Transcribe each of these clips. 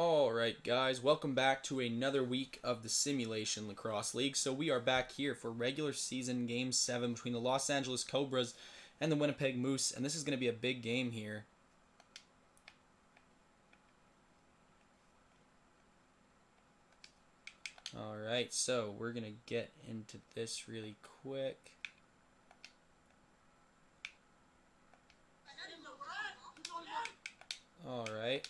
Alright guys, welcome back to another week of the Simulation Lacrosse League. So we are back here for regular season game 7 between the Los Angeles Cobras and the Winnipeg Moose, and this is going to be a big game here. Alright, so we're going to get into this really quick. Alright.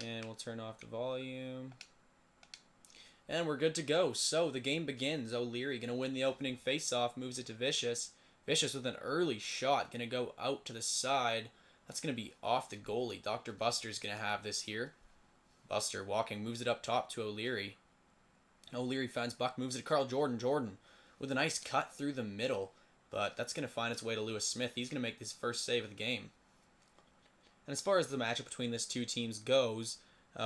And we'll turn off the volume. And we're good to go. So the game begins. O'Leary going to win the opening faceoff. Moves it to Vicious. Vicious with an early shot. Going to go out to the side. That's going to be off the goalie. Dr. Buster's going to have this here. Buster walking. Moves it up top to O'Leary. O'Leary finds Buck. Moves it to Carl Jordan. Jordan with a nice cut through the middle. But that's going to find its way to Lewis Smith. He's going to make his first save of the game. And as far as the matchup between these two teams goes,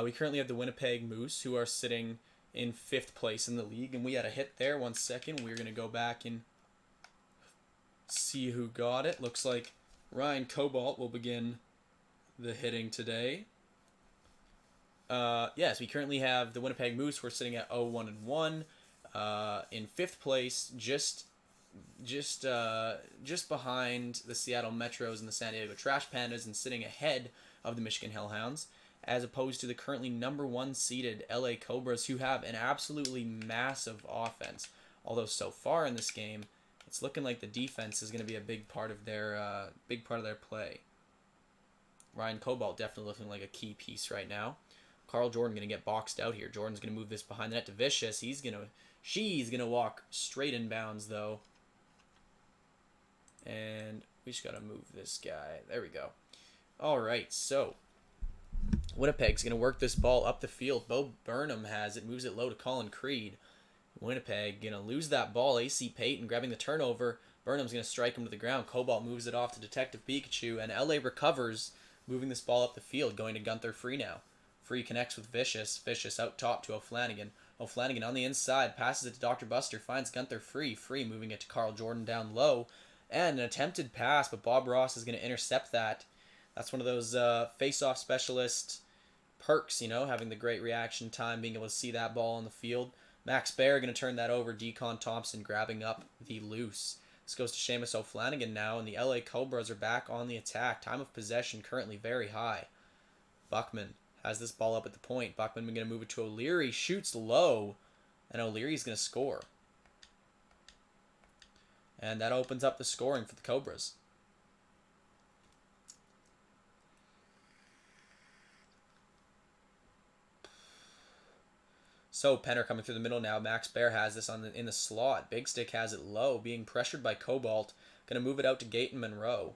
we currently have the Winnipeg Moose, who are sitting in 5th place in the league. And we had a hit there. 1 second. We're going to go back and see who got it. Looks like Ryan Cobalt will begin the hitting today. Yes, we currently have the Winnipeg Moose. We're sitting at 0-1-1 in 5th place, just behind the Seattle Metros and the San Diego Trash Pandas, and sitting ahead of the Michigan Hellhounds, as opposed to the currently number 1 seeded LA Cobras, who have an absolutely massive offense. Although so far in this game, it's looking like the defense is going to be a big part of their play. Ryan Cobalt definitely looking like a key piece right now. Carl Jordan going to get boxed out here. Jordan's going to move this behind the net to Vicious. She's going to walk straight in bounds though. And we just got to move this guy. There we go. All right, so Winnipeg's going to work this ball up the field. Bo Burnham has it, moves it low to Colin Creed. Winnipeg going to lose that ball. AC Payton grabbing the turnover. Burnham's going to strike him to the ground. Cobalt moves it off to Detective Pikachu, and LA recovers, moving this ball up the field, going to Gunther Free now. Free connects with Vicious. Vicious out top to O'Flanagan. O'Flanagan on the inside, passes it to Dr. Buster, finds Gunther Free. Free moving it to Carl Jordan down low. And an attempted pass, but Bob Ross is going to intercept that. That's one of those face-off specialist perks, you know, having the great reaction time, being able to see that ball on the field. Max Baer going to turn that over. Decon Thompson grabbing up the loose. This goes to Seamus O'Flanagan now, and the LA Cobras are back on the attack. Time of possession currently very high. Buckman has this ball up at the point. Buckman going to move it to O'Leary. Shoots low, and O'Leary's going to score. And that opens up the scoring for the Cobras. So Penner coming through the middle now. Max Baer has this in the slot. Big Stick has it low, being pressured by Cobalt. Going to move it out to Gaten Monroe.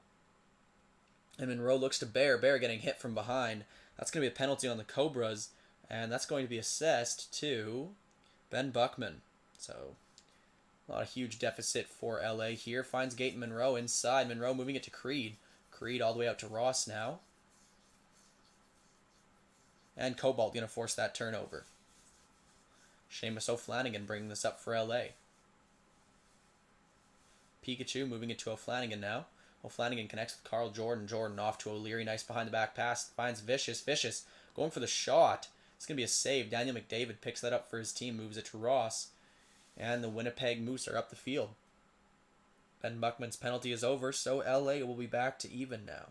And Monroe looks to Baer. Baer getting hit from behind. That's going to be a penalty on the Cobras. And that's going to be assessed to Ben Buckman. So not a huge deficit for LA here. Finds Gaten Monroe inside. Monroe moving it to Creed. Creed all the way out to Ross now. And Cobalt going to force that turnover. Seamus O'Flanagan bringing this up for LA. Pikachu moving it to O'Flanagan now. O'Flanagan connects with Carl Jordan. Jordan off to O'Leary. Nice behind the back pass. Finds Vicious. Vicious going for the shot. It's going to be a save. Daniel McDavid picks that up for his team. Moves it to Ross. And the Winnipeg Moose are up the field. Ben Buckman's penalty is over, so LA will be back to even now.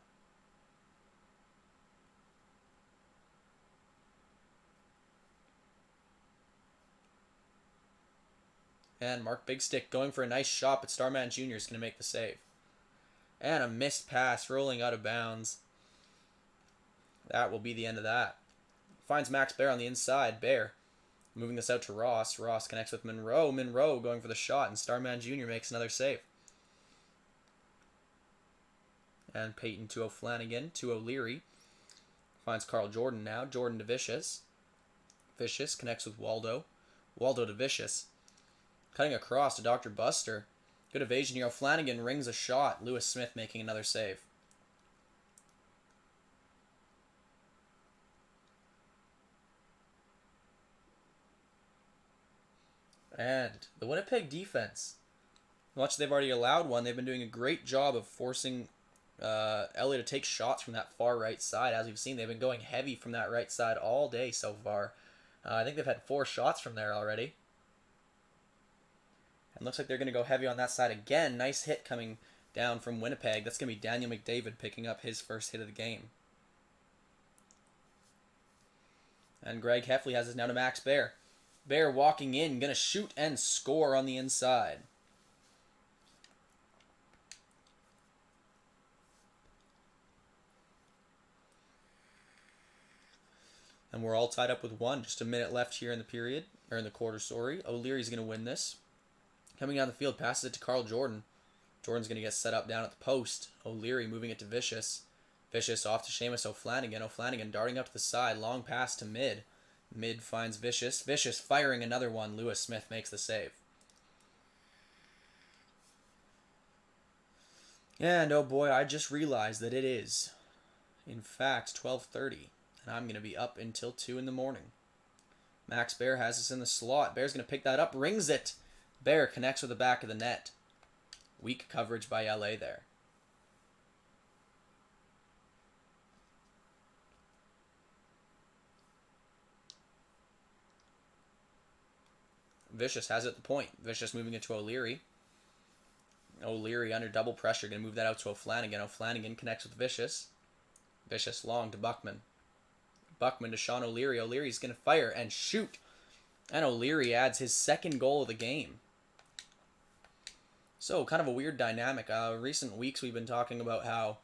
And Mark Big Stick going for a nice shot, but Starman Jr. is going to make the save. And a missed pass rolling out of bounds. That will be the end of that. Finds Max Baer on the inside. Baer moving this out to Ross. Ross connects with Monroe. Monroe going for the shot, and Starman Jr. makes another save. And Payton to O'Flanagan to O'Leary. Finds Carl Jordan now. Jordan to Vicious. Vicious connects with Waldo. Waldo to Vicious. Cutting across to Dr. Buster. Good evasion here. O'Flanagan rings a shot. Lewis Smith making another save. And the Winnipeg defense, much they've already allowed one, they've been doing a great job of forcing LA to take shots from that far right side. As we've seen, they've been going heavy from that right side all day so far. I think they've had 4 shots from there already. And looks like they're going to go heavy on that side again. Nice hit coming down from Winnipeg. That's going to be Daniel McDavid picking up his first hit of the game. And Greg Heffley has this now to Max Bear. Bear walking in, going to shoot and score on the inside. And we're all tied up with 1. Just a minute left here in the period, or in the quarter, sorry. O'Leary's going to win this. Coming down the field, passes it to Carl Jordan. Jordan's going to get set up down at the post. O'Leary moving it to Vicious. Vicious off to Seamus O'Flanagan. O'Flanagan darting up to the side. Long pass to Mid. Mid finds Vicious. Vicious firing another one. Lewis Smith makes the save. And oh boy, I just realized that it is, in fact, 12:30. And I'm going to be up until 2 in the morning. Max Bear has this in the slot. Bear's going to pick that up. Rings it. Bear connects with the back of the net. Weak coverage by LA there. Vicious has it at the point. Vicious moving it to O'Leary. O'Leary under double pressure. Going to move that out to O'Flanagan. O'Flanagan connects with Vicious. Vicious long to Buckman. Buckman to Sean O'Leary. O'Leary's going to fire and shoot. And O'Leary adds his second goal of the game. So, kind of a weird dynamic. Recent weeks we've been talking about how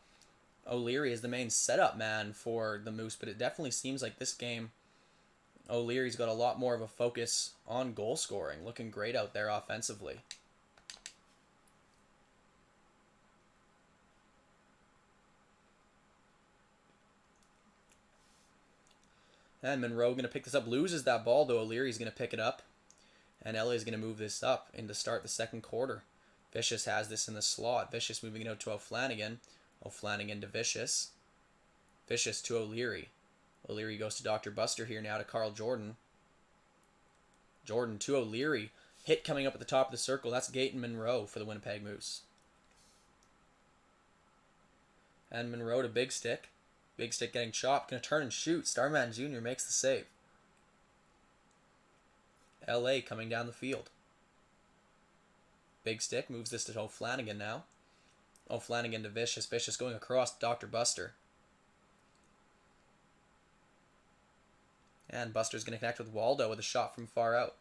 O'Leary is the main setup man for the Moose, but it definitely seems like this game O'Leary's got a lot more of a focus on goal scoring. Looking great out there offensively. And Monroe going to pick this up. Loses that ball, though. O'Leary's going to pick it up. And LA's going to move this up in to start the second quarter. Vicious has this in the slot. Vicious moving it out to O'Flanagan. O'Flanagan to Vicious. Vicious to O'Leary. O'Leary goes to Dr. Buster here now to Carl Jordan. Jordan to O'Leary. Hit coming up at the top of the circle. That's Gaten Monroe for the Winnipeg Moose. And Monroe to Big Stick. Big Stick getting chopped. Going to turn and shoot. Starman Jr. makes the save. LA coming down the field. Big Stick moves this to O'Flanagan now. O'Flanagan to Vicious. Vicious going across to Dr. Buster. And Buster's going to connect with Waldo with a shot from far out.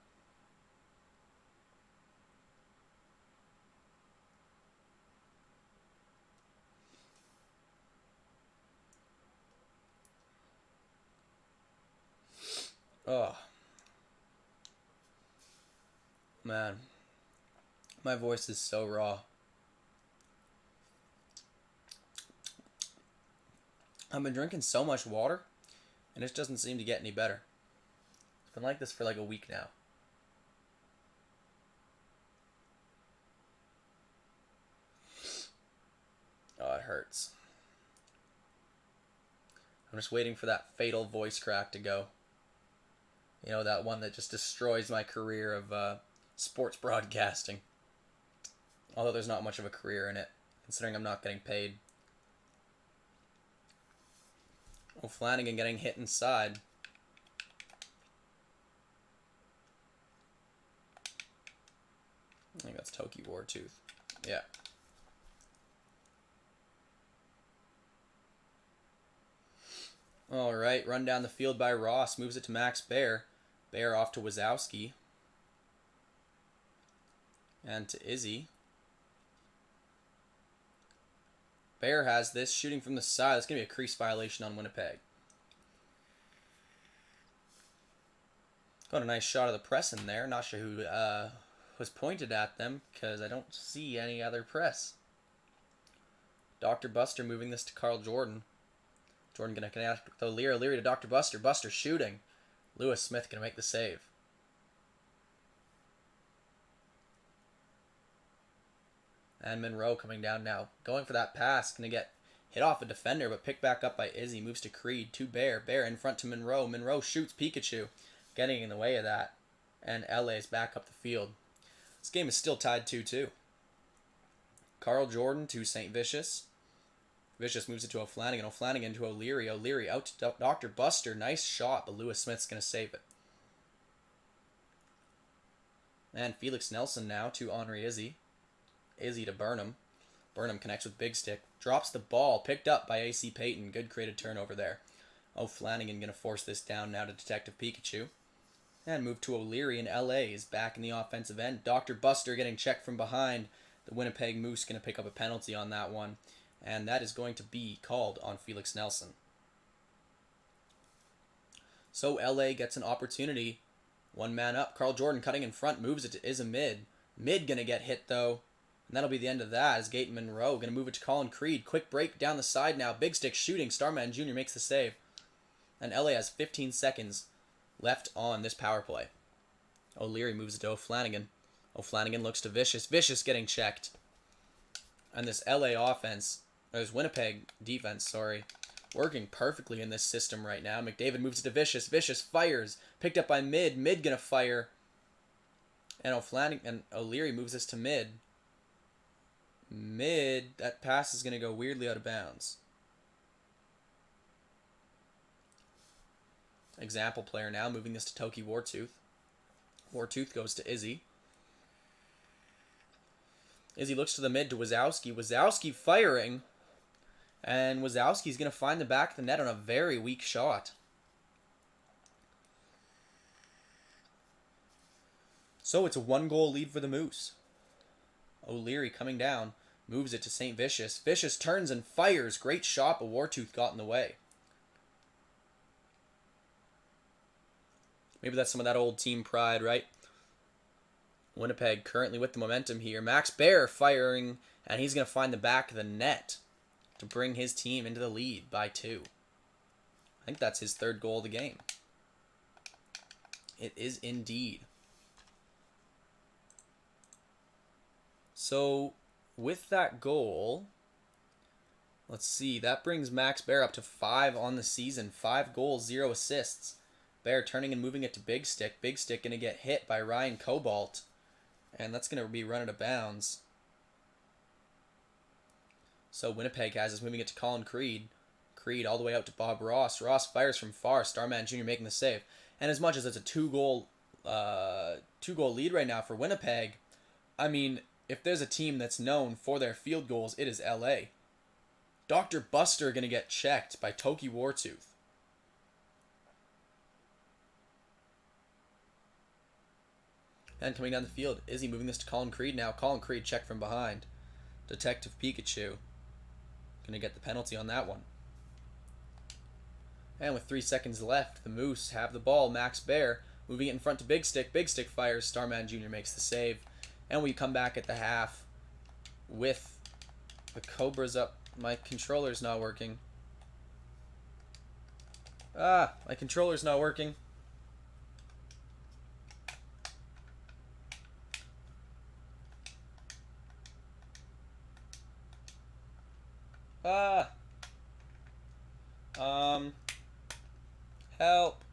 Oh. Man. My voice is so raw. I've been drinking so much water, and it doesn't seem to get any better. It's been like this for like a week now. Oh, it hurts. I'm just waiting for that fatal voice crack to go. You know, that one that just destroys my career of sports broadcasting. Although there's not much of a career in it, considering I'm not getting paid. O'Flanagan getting hit inside. I think that's Toki Wartooth. Yeah. Alright, run down the field by Ross. Moves it to Max Bear. Bear off to Wazowski. And to Izzy. Bear has this, shooting from the side. That's going to be a crease violation on Winnipeg. Got a nice shot of the press in there. Not sure who was pointed at them, because I don't see any other press. Dr. Buster moving this to Carl Jordan. Jordan going to connect with O'Leary. O'Leary to Dr. Buster. Buster shooting. Lewis Smith going to make the save. And Monroe coming down now. Going for that pass. Going to get hit off a defender, but picked back up by Izzy. Moves to Creed. To Bear. Bear in front to Monroe. Monroe shoots Pikachu. Getting in the way of that. And LA is back up the field. This game is still tied 2-2. Carl Jordan to St. Vicious. Vicious moves it to O'Flanagan. O'Flanagan to O'Leary. O'Leary out to Dr. Buster. Nice shot, but Lewis Smith's going to save it. And Felix Nelson now to Henri Izzy. Izzy to Burnham. Burnham connects with Big Stick. Drops the ball. Picked up by A.C. Payton. Good creative turnover there. O'Flanagan going to force this down now to Detective Pikachu. And move to O'Leary, and L.A. is back in the offensive end. Dr. Buster getting checked from behind. The Winnipeg Moose going to pick up a penalty on that one. And that is going to be called on Felix Nelson. So L.A. gets an opportunity. One man up. Carl Jordan cutting in front. Moves it to Izza Mid. Mid going to get hit, though. And that'll be the end of that as Gaten Monroe going to move it to Colin Creed. Quick break down the side now. Big Stick shooting. Starman Jr. makes the save. And L.A. has 15 seconds left on this power play. O'Leary moves it to O'Flanagan. O'Flanagan looks to Vicious. Vicious getting checked. And this LA offense, or this Winnipeg defense, working perfectly in this system right now. McDavid moves it to Vicious. Vicious fires. Picked up by Mid. Mid gonna fire. And O'Leary moves this to Mid. Mid, that pass is gonna go weirdly out of bounds. Example player now, moving this to Toki Wartooth. Wartooth goes to Izzy. Izzy looks to the mid to Wazowski. Wazowski firing. And Wazowski's going to find the back of the net on a very weak shot. So it's a 1-goal lead for the Moose. O'Leary coming down. Moves it to St. Vicious. Vicious turns and fires. Great shot, but Wartooth got in the way. Maybe that's some of that old team pride, right? Winnipeg currently with the momentum here. Max Baer firing, and he's going to find the back of the net to bring his team into the lead by 2. I think that's his 3rd goal of the game. It is indeed. So, with that goal, let's see, that brings Max Baer up to 5 on the season. 5 goals, 0 assists. Baer turning and moving it to Big Stick. Big Stick going to get hit by Ryan Cobalt. And that's going to be run out of bounds. So Winnipeg has us moving it to Colin Creed. Creed all the way out to Bob Ross. Ross fires from far. Starman Jr. making the save. And as much as it's a 2-goal lead right now for Winnipeg, I mean, if there's a team that's known for their field goals, it is LA. Dr. Buster going to get checked by Toki Wartooth. And coming down the field, Izzy moving this to Colin Creed now. Colin Creed checked from behind. Detective Pikachu going to get the penalty on that one. And with 3 seconds left, the Moose have the ball. Max Baer moving it in front to Big Stick. Big Stick fires. Starman Jr. makes the save. And we come back at the half with the Cobras up. My controller's not working. My controller's not working. Help.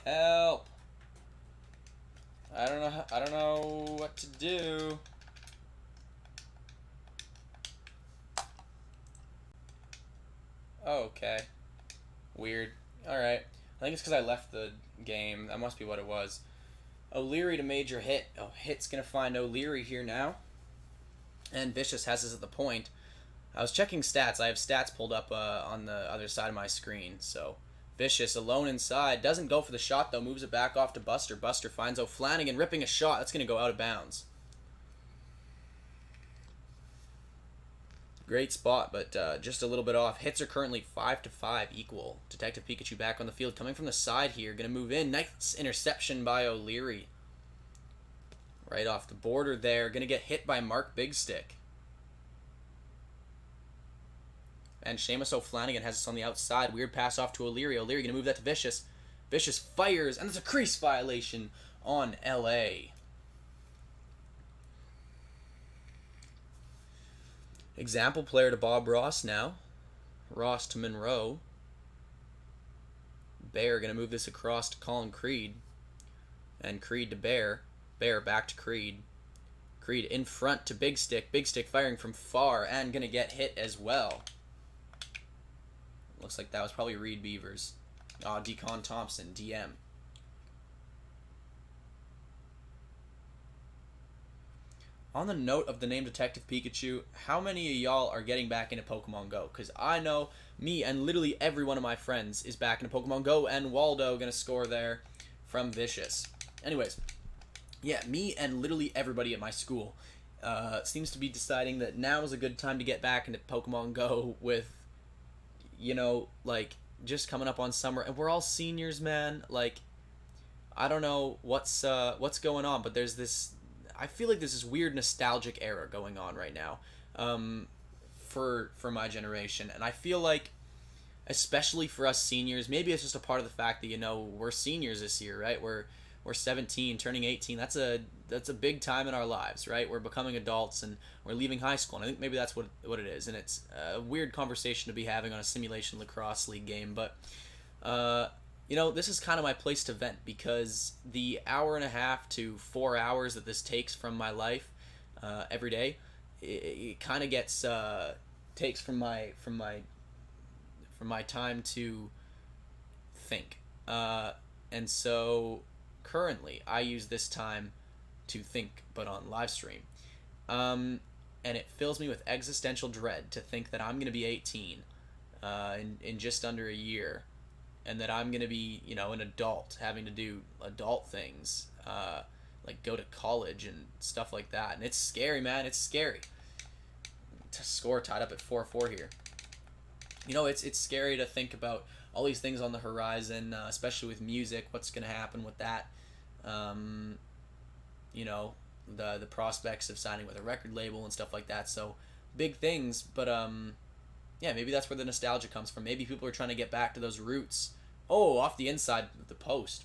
Help. I don't know what to do. Okay. Weird. Alright. I think it's because I left the game. That must be what it was. O'Leary to major hit. Oh, Hit's going to find O'Leary here now. And Vicious has us at the point. I was checking stats. I have stats pulled up on the other side of my screen. So Vicious alone inside. Doesn't go for the shot, though. Moves it back off to Buster. Buster finds O'Flanagan ripping a shot. That's going to go out of bounds. Great spot, but just a little bit off. Hits are currently 5-5 equal. Detective Pikachu back on the field. Coming from the side here. Going to move in. Nice interception by O'Leary. Right off the border there. Going to get hit by Mark Big Stick. And Seamus O'Flanagan has us on the outside. Weird pass off to O'Leary. O'Leary going to move that to Vicious. Vicious fires, and there's a crease violation on LA. Example player to Bob Ross now. Ross to Monroe. Baer going to move this across to Colin Creed. And Creed to Baer. Baer back to Creed. Creed in front to Big Stick. Big Stick firing from far and going to get hit as well. Looks like that was probably Reed Beavers. Decon Thompson, DM. On the note of the name Detective Pikachu, how many of y'all are getting back into Pokemon Go? Because I know me and literally every one of my friends is back into Pokemon Go, and Waldo going to score there from Vicious. Anyways, yeah, me and literally everybody at my school seems to be deciding that now is a good time to get back into Pokemon Go with, you know, like, just coming up on summer. And we're all seniors, man. Like, I don't know what's going on, but there's this... I feel like there's this weird nostalgic era going on right now for my generation. And I feel like, especially for us seniors, maybe it's just a part of the fact that, you know, we're seniors this year, right? We're 17, turning 18. That's a big time in our lives, right? We're becoming adults and we're leaving high school. And I think maybe that's what it is. And it's a weird conversation to be having on a simulation lacrosse league game. But, you know, this is kind of my place to vent, because the 1.5 to 4 hours that this takes from my life every day, it kind of gets takes from my time to think. And so currently I use this time to think, but on live stream. And it fills me with existential dread to think that I'm going to be 18 in just under a year, and that I'm going to be, you know, an adult having to do adult things, like go to college and stuff like that. And it's scary, man. It's scary. To score tied up at 4-4 here. You know, it's scary to think about all these things on the horizon, especially with music. What's going to happen with that? You know, the prospects of signing with a record label and stuff like that. So big things, but yeah, maybe that's where the nostalgia comes from. Maybe people are trying to get back to those roots. Oh, off the inside of the post.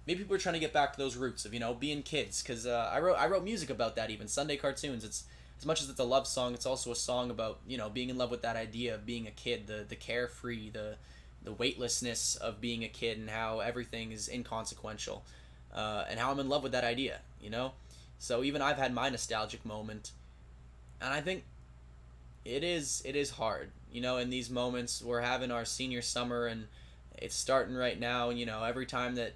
Maybe people are trying to get back to those roots of, you know, being kids. Because I wrote music about that even. Sunday cartoons. It's, as much as it's a love song, it's also a song about, you know, being in love with that idea of being a kid. The carefree, the weightlessness of being a kid, and how everything is inconsequential. And how I'm in love with that idea, you know? So even I've had my nostalgic moment. And I think it is hard. You know, in these moments, we're having our senior summer, and it's starting right now. And, you know, every time that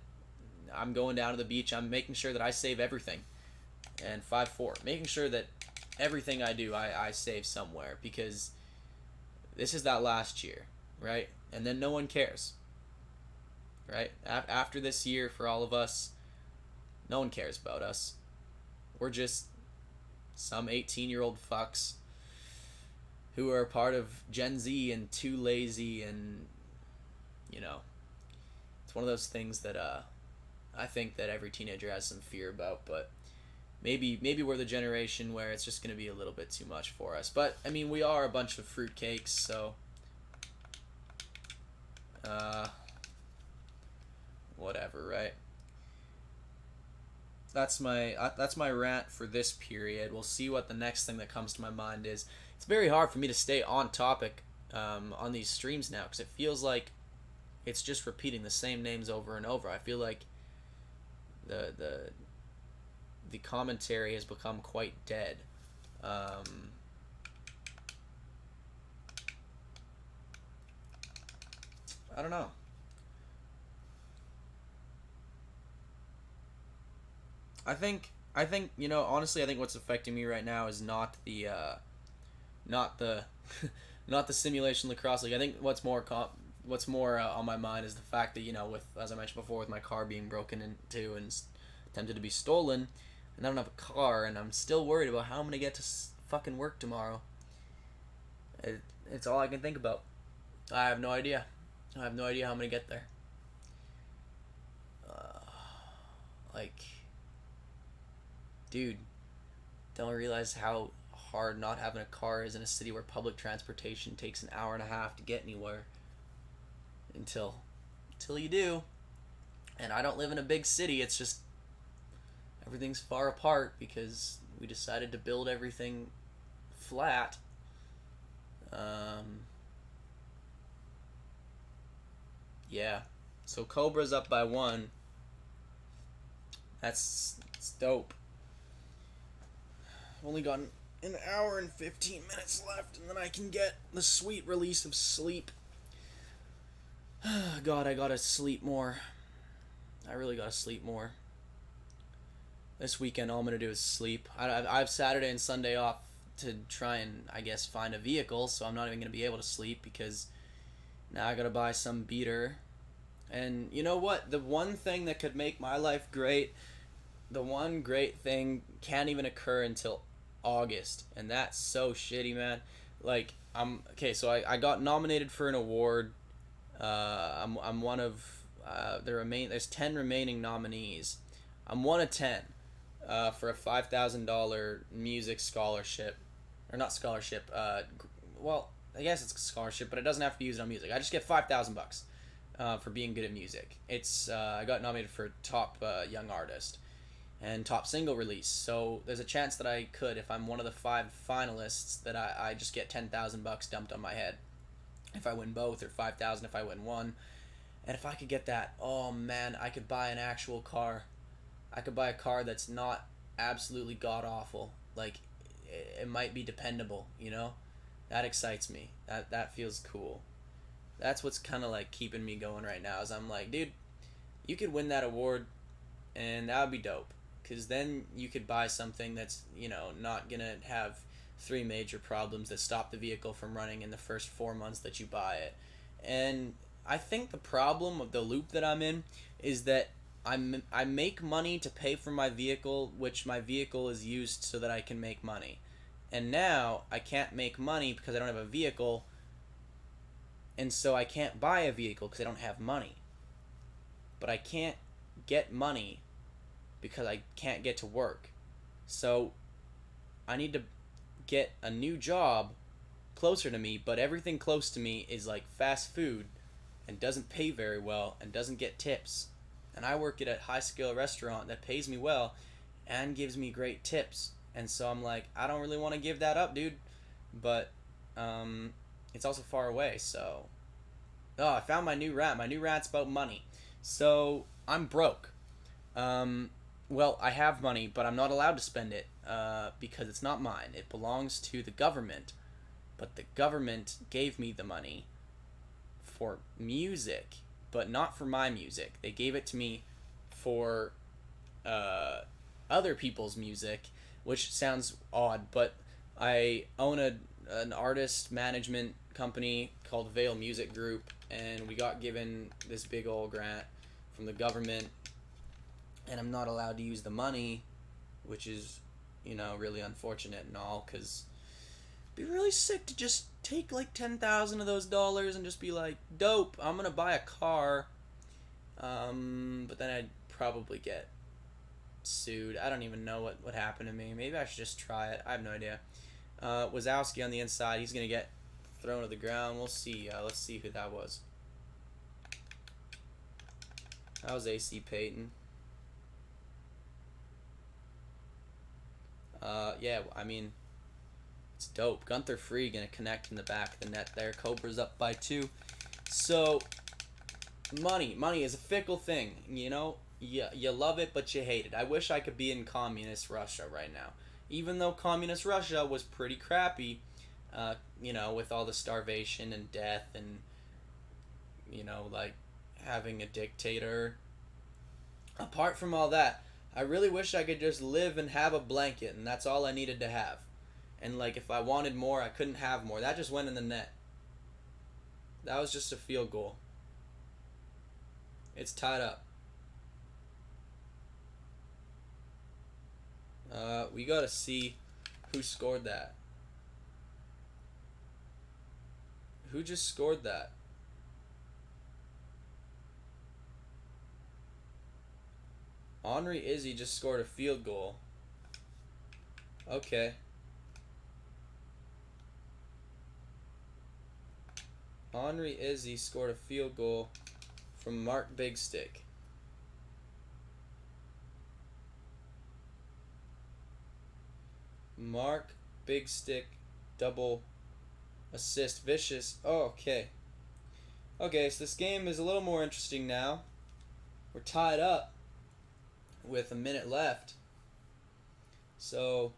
I'm going down to the beach, I'm making sure that I save everything. And 5-4. Making sure that everything I do, I save somewhere. Because this is that last year, right? And then no one cares. Right? After this year, for all of us, no one cares about us. We're just some 18-year-old fucks who are part of Gen Z and too lazy, and, you know, it's one of those things that I think that every teenager has some fear about, but maybe we're the generation where it's just going to be a little bit too much for us. But, I mean, we are a bunch of fruitcakes, so whatever, right? That's my rant for this period. We'll see what the next thing that comes to my mind is. It's very hard for me to stay on topic on these streams now, because it feels like it's just repeating the same names over and over. I feel like the commentary has become quite dead. I don't know. I think you know, honestly, I think what's affecting me right now is not the not the not the simulation lacrosse league. I think what's more on my mind is the fact that, you know, with, as I mentioned before, with my car being broken into and attempted to be stolen, and I don't have a car, and I'm still worried about how I'm gonna get to fucking work tomorrow. It's all I can think about. I have no idea. I have no idea how I'm gonna get there. Like, dude, don't realize how hard not having a car is in a city where public transportation takes an 1.5 to get anywhere. Until you do. And I don't live in a big city. It's just everything's far apart because we decided to build everything flat. Yeah. So Cobra's up by 1. That's dope. Only got an hour and 15 minutes left, and then I can get the sweet release of sleep. God, I gotta sleep more. I really gotta sleep more. This weekend, all I'm gonna do is sleep. I have Saturday and Sunday off to try and, I guess, find a vehicle, so I'm not even gonna be able to sleep because now I gotta buy some beater. And you know what? The one thing that could make my life great, the one great thing can't even occur until August, and that's so shitty, man. Like, so I got nominated for an award. I'm one of there's 10 remaining nominees. I'm one of 10 for a $5,000 music scholarship, or not scholarship. Well, I guess it's a scholarship, but it doesn't have to be used on music. I just get $5,000 for being good at music. It's I got nominated for top young artist and top single release. So there's a chance that I could, if I'm one of the 5 finalists, that I just get $10,000 dumped on my head if I win both, or $5,000 if I win one. And if I could get that, oh man, I could buy an actual car. I could buy a car that's not absolutely god awful. Like, it might be dependable, you know? That excites me. That feels cool. That's what's kind of like keeping me going right now, is I'm like, dude, you could win that award and that would be dope. Because then you could buy something that's, you know, not going to have 3 major problems that stop the vehicle from running in the first 4 months that you buy it. And I think the problem of the loop that I'm in is that I make money to pay for my vehicle, which my vehicle is used so that I can make money. And now I can't make money because I don't have a vehicle, and so I can't buy a vehicle because I don't have money. But I can't get money because I can't get to work. So I need to get a new job closer to me, but everything close to me is like fast food and doesn't pay very well and doesn't get tips. And I work at a high-scale restaurant that pays me well and gives me great tips. And so I'm like, I don't really want to give that up, dude. But it's also far away, so... Oh, I found my new rant. My new rant's about money. So, I'm broke. Well, I have money, but I'm not allowed to spend it because it's not mine. It belongs to the government. But the government gave me the money for music, but not for my music. They gave it to me for other people's music, which sounds odd, but I own an artist management company called Vale Music Group, and we got given this big old grant from the government, and I'm not allowed to use the money, which is, you know, really unfortunate and all, because it'd be really sick to just take like 10,000 of those dollars and just be like, dope, I'm gonna buy a car, but then I'd probably get sued. I don't even know what would happen to me. Maybe I should just try it. I have no idea. Wazowski on the inside, he's gonna get thrown to the ground. We'll see. Let's see who that was. That was AC Payton. Yeah, I mean, it's dope. Gunther Free gonna connect in the back of the net there. Cobra's up by 2. So, money is a fickle thing, you know? You love it, but you hate it. I wish I could be in communist Russia right now. Even though communist Russia was pretty crappy, you know, with all the starvation and death and, you know, like, having a dictator. Apart from all that, I really wish I could just live and have a blanket, and that's all I needed to have. And, like, if I wanted more, I couldn't have more. That just went in the net. That was just a field goal. It's tied up. We gotta see who scored that. Who just scored that? Henri Izzy just scored a field goal. Okay. Henri Izzy scored a field goal from Mark Big Stick. Mark Big Stick double assist. Vicious. Oh, okay. Okay, so this game is a little more interesting now. We're tied up with a minute left. So,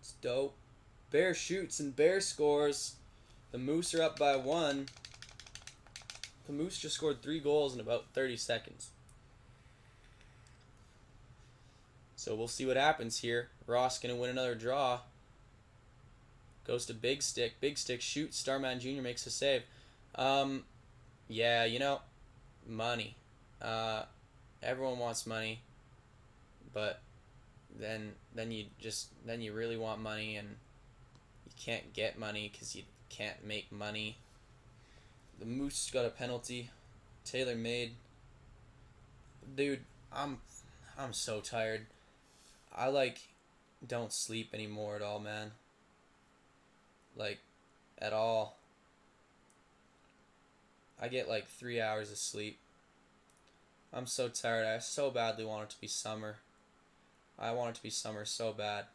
It's dope. Bear shoots and Bear scores. The Moose are up by 1. The Moose just scored 3 goals in about 30 seconds. So we'll see what happens here. Ross gonna win another draw. Goes to Big Stick. Big Stick shoots. Starman Jr. makes a save. Yeah, you know, money. Everyone wants money, but then you really want money and you can't get money because you can't make money. The Moose got a penalty. Taylor made. Dude, I'm so tired. I don't sleep anymore at all, man. At all. I get 3 hours of sleep. I'm so tired. I so badly want it to be summer. I want it to be summer so bad.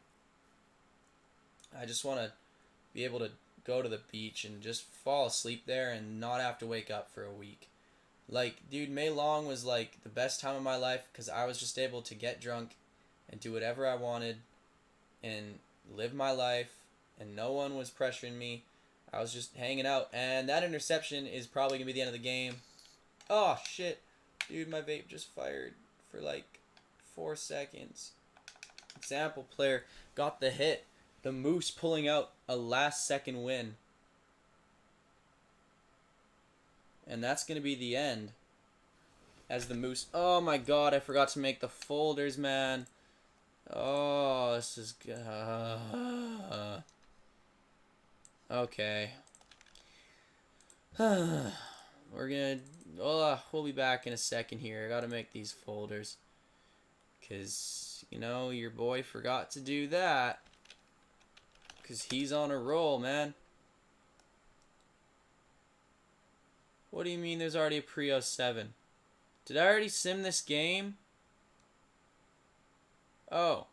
I just want to be able to go to the beach and just fall asleep there and not have to wake up for a week. Dude, May Long was the best time of my life because I was just able to get drunk and do whatever I wanted and live my life and no one was pressuring me. I was just hanging out, and that interception is probably going to be the end of the game. Oh, shit. Dude, my vape just fired for 4 seconds. Example player got the hit. The Moose pulling out a last-second win. And that's going to be the end. As the Moose... Oh, my God, I forgot to make the folders, man. Oh, this is... Okay. We're gonna... we'll be back in a second here. I gotta make these folders. Because, your boy forgot to do that. Because he's on a roll, man. What do you mean there's already a Prio 7? Did I already sim this game? Oh.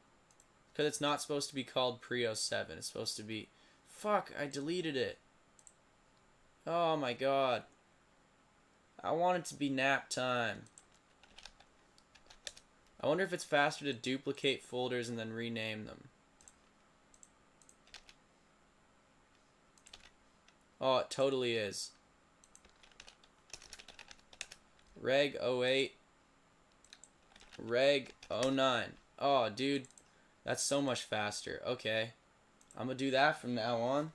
Because it's not supposed to be called Prio 7. It's supposed to be... Fuck, I deleted it. Oh my God. I want it to be nap time. I wonder if it's faster to duplicate folders and then rename them. Oh, it totally is. Reg 08. Reg 09. Oh, dude. That's so much faster. Okay. I'm gonna do that from now on.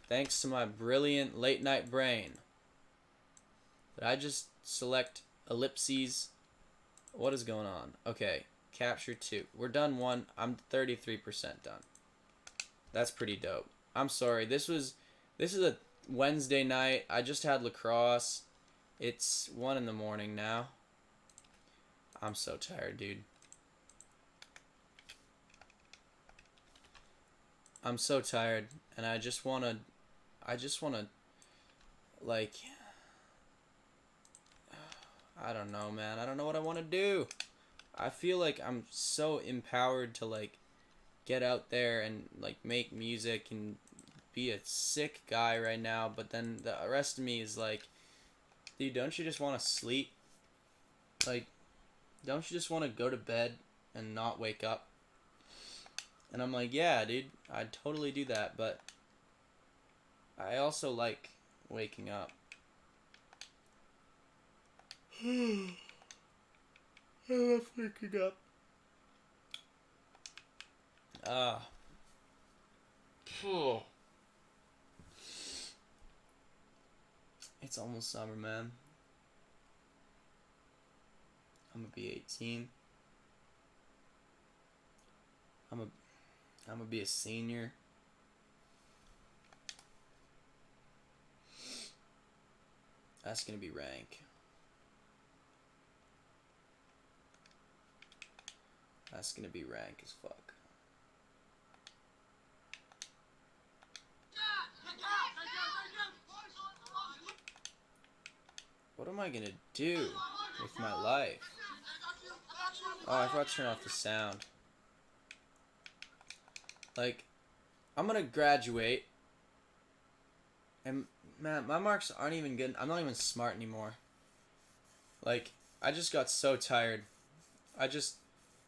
Thanks to my brilliant late night brain. Did I just select ellipses? What is going on? Okay. Capture 2. We're done 1. I'm 33% done. That's pretty dope. I'm sorry. This is a Wednesday night. I just had lacrosse. It's 1 in the morning now. I'm so tired, dude. I'm so tired, and I just wanna, I don't know, man. I don't know what I want to do. I feel like I'm so empowered to, get out there and, make music and be a sick guy right now, but then the rest of me is dude, don't you just want to sleep? Don't you just want to go to bed and not wake up? And I'm yeah, dude, I'd totally do that, but I also like waking up. I love waking up. It's almost summer, man. I'm gonna be 18. I'm gonna be a senior. That's gonna be rank. That's gonna be rank as fuck. What am I gonna do with my life? Oh, I forgot to turn off the sound. I'm gonna graduate. And, man, my marks aren't even good. I'm not even smart anymore. I just got so tired.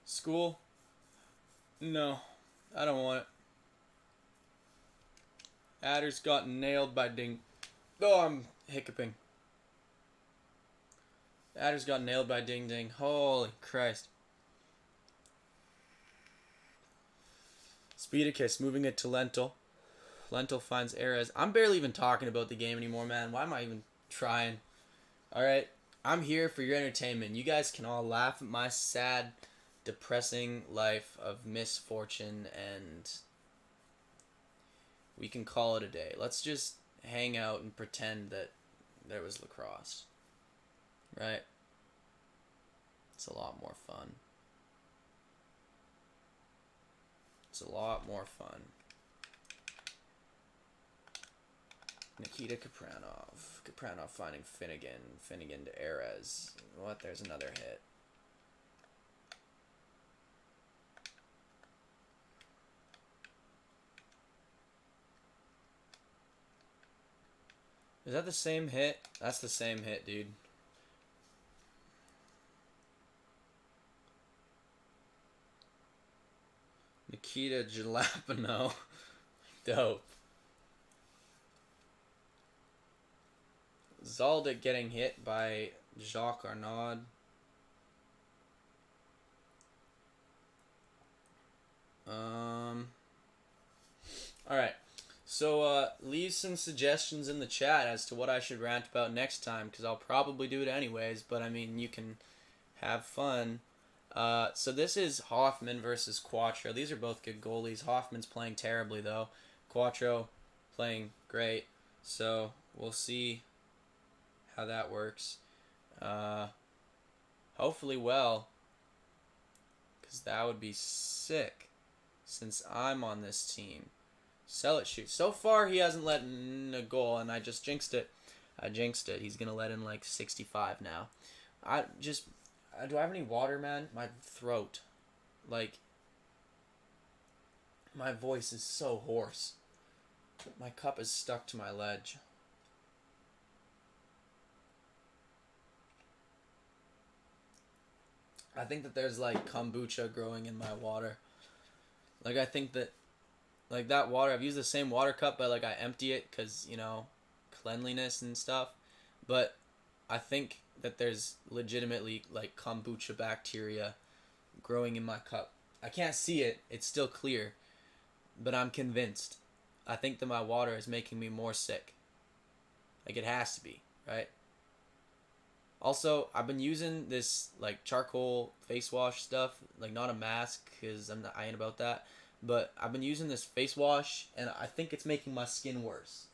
School, No, I don't want it. Adder's got nailed by Ding. Oh, I'm hiccuping. Adder's got nailed by Ding Ding. Holy Christ. Speedicus moving it to Lentil. Lentil finds Erez. I'm barely even talking about the game anymore, man. Why am I even trying? Alright, I'm here for your entertainment. You guys can all laugh at my sad, depressing life of misfortune, and we can call it a day. Let's just hang out and pretend that there was lacrosse. Right? It's a lot more fun. It's a lot more fun. Nikita Kapranov. Kapranov finding Finnegan. Finnegan to Erez. What? There's another hit. Is that the same hit? That's the same hit, dude. Nikita Jalapeno. Dope. Zaldic getting hit by Jacques Arnaud. Alright. So, leave some suggestions in the chat as to what I should rant about next time, because I'll probably do it anyways, but I mean, you can have fun. So this is Hoffman versus Quatro. These are both good goalies. Hoffman's playing terribly, though. Quatro playing great. So, we'll see how that works. Hopefully well, because that would be sick, since I'm on this team. Sell it, shoot. So far, he hasn't let in a goal, and I just jinxed it. I jinxed it. He's going to let in like 65 now. Do I have any water, man? My throat. Like, my voice is so hoarse. My cup is stuck to my ledge. I think that there's like kombucha growing in my water. Like, I think that, like, that water, I've used the same water cup, but like I empty it because, you know, cleanliness and stuff. But I think that there's legitimately like kombucha bacteria growing in my cup. I can't see it, it's still clear, but I'm convinced. I think that my water is making me more sick. Like, it has to be, right? Also, I've been using this like charcoal face wash stuff, like not a mask because I ain't about that, but I've been using this face wash and I think it's making my skin worse.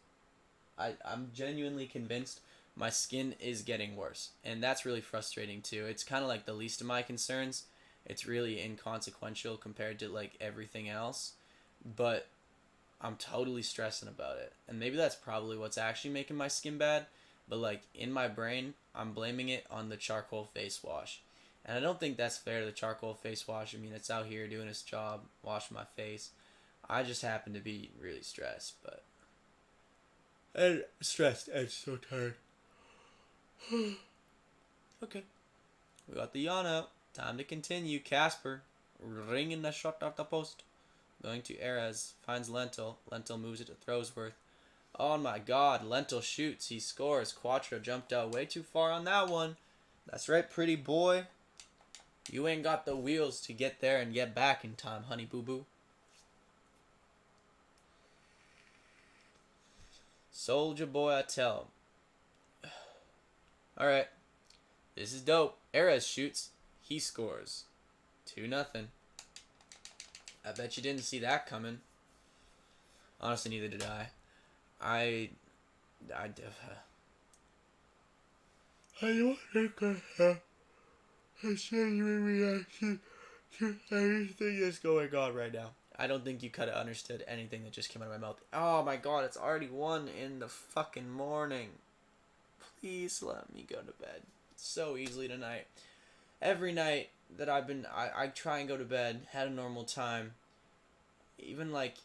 I'm genuinely convinced my skin is getting worse, and that's really frustrating too. It's kind of like the least of my concerns. It's really inconsequential compared to like everything else, but I'm totally stressing about it. And maybe that's probably what's actually making my skin bad, but like in my brain, I'm blaming it on the charcoal face wash. And I don't think that's fair to the charcoal face wash. I mean, it's out here doing its job, washing my face. I just happen to be really stressed, but and stressed and so tired. Okay. We got the yawn out. Time to continue. Casper ringing the shot off the post. Going to Erez. Finds Lentil. Lentil moves it to Throwsworth. Oh my god. Lentil shoots. He scores. Quatro jumped out way too far on that one. That's right, pretty boy. You ain't got the wheels to get there and get back in time, honey boo boo. Soldier boy, I tell him. Alright. This is dope. Erez shoots. He scores. 2-0. I bet you didn't see that coming. Honestly, neither did I. I don't think I have a genuine reaction to anything that's going on right now. I don't think you could have understood anything that just came out of my mouth. Oh my god, it's already 1 in the fucking morning. Please let me go to bed. So easily tonight. Every night that I try and go to bed, had a normal time. Even like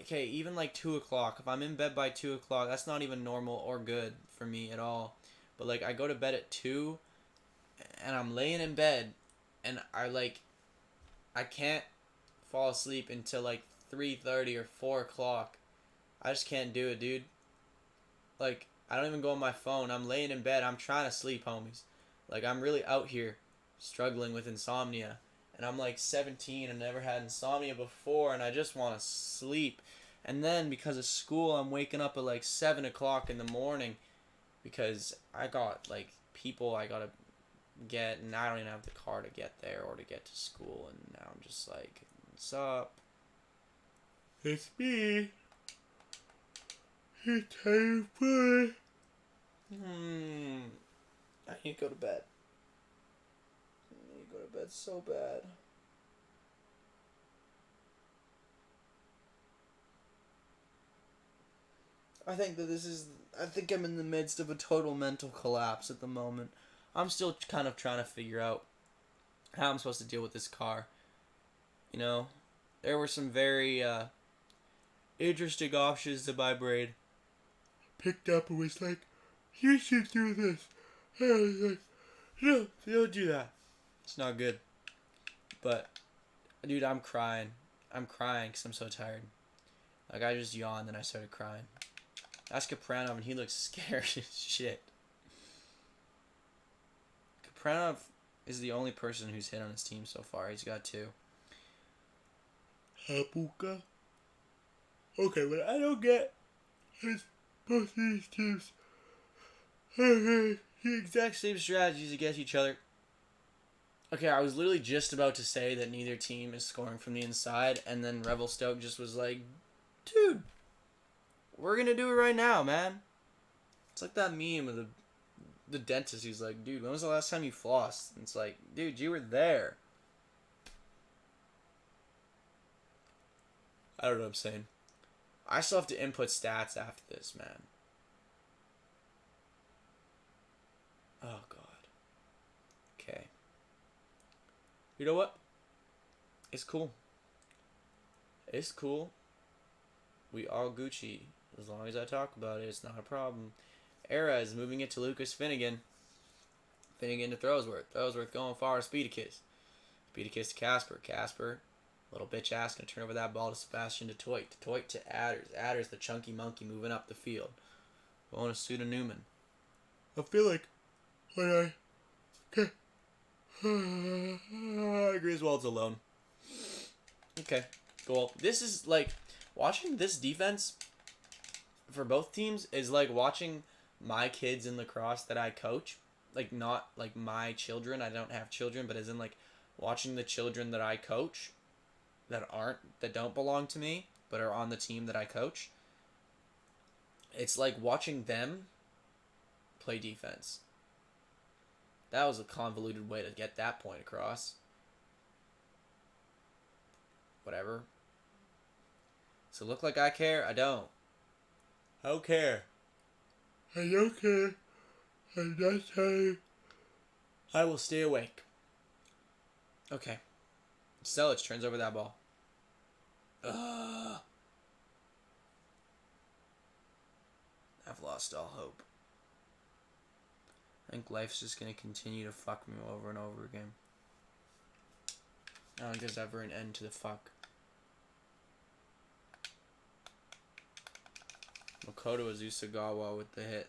2 o'clock. If I'm in bed by 2 o'clock, that's not even normal or good for me at all. But like, I go to bed at 2, and I'm laying in bed, and I can't fall asleep until like 3:30 or 4 o'clock. I just can't do it, dude. Like, I don't even go on my phone. I'm laying in bed. I'm trying to sleep, homies. Like, I'm really out here struggling with insomnia. And I'm like 17 and never had insomnia before, and I just want to sleep. And then because of school, I'm waking up at like 7 o'clock in the morning because I got like people I gotta get, and I don't even have the car to get there or to get to school. And now I'm just like, what's up? It's me. It's time for. I need to go to bed. I need to go to bed so bad. I think I'm in the midst of a total mental collapse at the moment. I'm still kind of trying to figure out how I'm supposed to deal with this car. You know, there were some very interesting options that my brain picked up and was like, you should do this. And I was like, no, don't do that. It's not good. But, dude, I'm crying. I'm crying because I'm so tired. Like, I just yawned and I started crying. Ask Kapranov and he looks scared as shit. Kapranov is the only person who's hit on his team so far. He's got 2. Hapuka? Okay, what I don't get is both of these teams the exact same strategies against each other. Okay, I was literally just about to say that neither team is scoring from the inside, and then Revelstoke just was like, dude, we're gonna do it right now, man. It's like that meme of the dentist who's like, dude, when was the last time you flossed? And it's like, dude, you were there. I don't know what I'm saying. I still have to input stats after this, man. Oh, God. Okay. You know what? It's cool. It's cool. We all Gucci. As long as I talk about it, it's not a problem. Era is moving it to Lucas Finnegan. Finnegan to Throwsworth. Throwsworth going far. Speedicus. Speedicus to Casper. Casper, little bitch ass, gonna turn over that ball to Sebastian Detroit. Detroit to Adders. Adders, the chunky monkey, moving up the field. Going to Suda Newman. I feel like when Griswold's alone. Okay, cool. This is like watching this defense for both teams is like watching my kids in lacrosse that I coach. Like, not like my children. I don't have children, but as in like watching the children that I coach that don't belong to me but are on the team that I coach. It's like watching them play defense. That was a convoluted way to get that point across. Whatever. So look like I care? I don't. I don't care. I don't care. I'm not tired. I will stay awake. Okay. Selic turns over that ball. Ugh. I've lost all hope. I think life's just going to continue to fuck me over and over again. I don't think there's ever an end to the fuck. Makoto Azusagawa with the hit.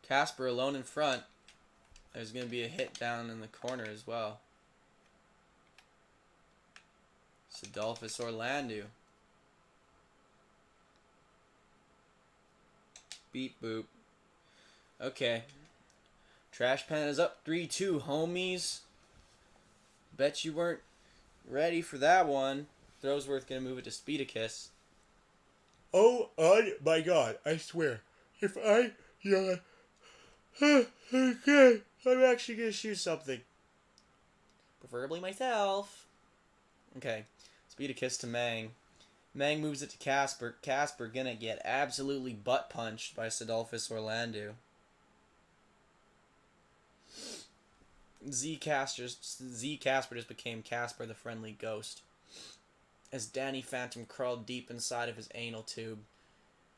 Casper alone in front. There's going to be a hit down in the corner as well. Adolphus Orlando. Beep boop. Okay. Trash Pan is up 3-2, homies. Bet you weren't ready for that one. Throwsworth gonna move it to Speedicus. Oh my God, I swear. If I yawn, okay, I'm actually gonna shoot something. Preferably myself. Okay. Speedicus to Mang. Mang moves it to Casper. Casper gonna get absolutely butt punched by Adolphus Orlando. Z Casper just became Casper the Friendly Ghost. As Danny Phantom crawled deep inside of his anal tube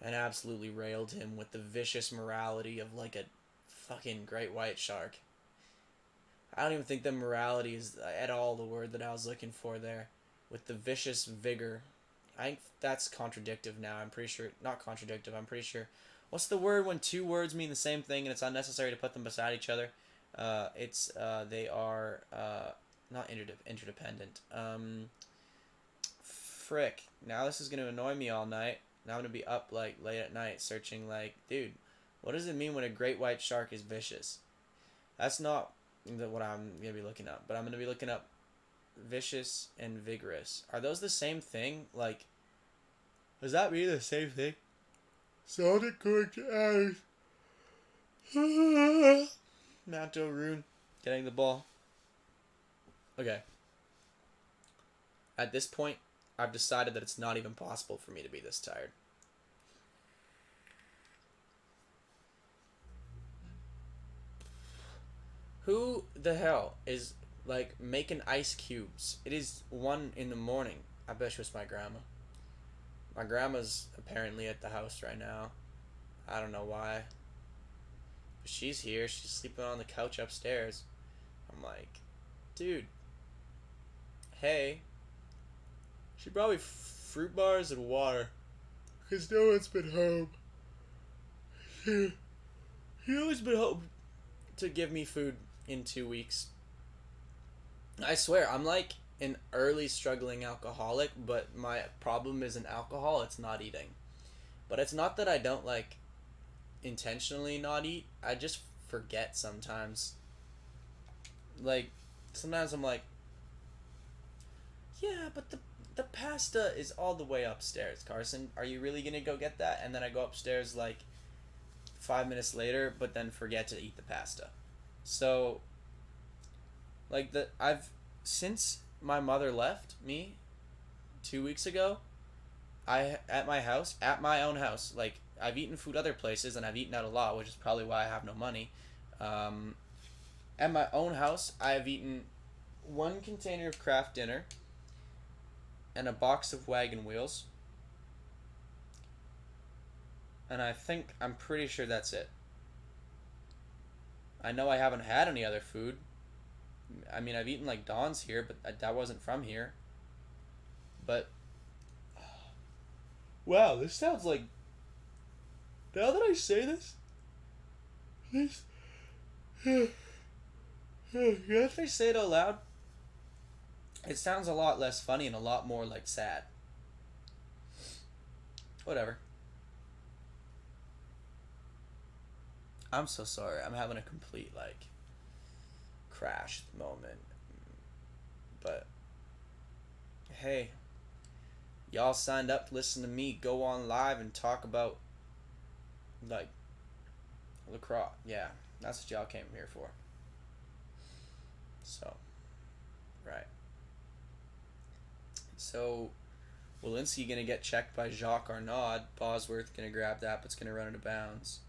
and absolutely railed him with the vicious morality of like a fucking great white shark. I don't even think that morality is at all the word that I was looking for there. With the vicious vigor. I think that's contradictive now. I'm pretty sure. Not contradictive, I'm pretty sure. What's the word when two words mean the same thing and it's unnecessary to put them beside each other? They are not interdependent. Frick. Now this is going to annoy me all night. Now I'm going to be up like late at night searching like, dude, what does it mean when a great white shark is vicious? That's not what I'm going to be looking up, but I'm going to be looking up vicious and vigorous. Are those the same thing? Like, does that mean the same thing? Sonic going to add. Manto Rune getting the ball. Okay. At this point, I've decided that it's not even possible for me to be this tired. Who the hell is like making ice cubes? It is 1 a.m. I bet it was my grandma. My grandma's apparently at the house right now. I don't know why. But she's here. She's sleeping on the couch upstairs. I'm like, dude. Hey. She brought me fruit bars and water. Because no one's been home. He always been home to give me food in 2 weeks. I swear, I'm like an early struggling alcoholic, but my problem isn't alcohol, it's not eating. But it's not that I don't like intentionally not eat, I just forget sometimes. Like, sometimes I'm like, yeah, but the pasta is all the way upstairs, Carson. Are you really gonna go get that? And then I go upstairs like 5 minutes later, but then forget to eat the pasta. So, like, since my mother left me 2 weeks ago, at my own house, like, I've eaten food other places and I've eaten out a lot, which is probably why I have no money. At my own house, I have eaten 1 container of Kraft Dinner and a box of wagon wheels. And I'm pretty sure that's it. I know I haven't had any other food. I mean, I've eaten like Don's here, but that wasn't from here. But wow, this sounds like. Now that I say this, if I say it out loud, it sounds a lot less funny and a lot more like sad. Whatever. I'm so sorry. I'm having a complete like crash moment. But hey, y'all signed up to listen to me go on live and talk about like lacrosse. Yeah, that's what y'all came here for. So, right. So, Walensky gonna get checked by Jacques Arnaud. Bosworth gonna grab that, but it's gonna run out of bounds.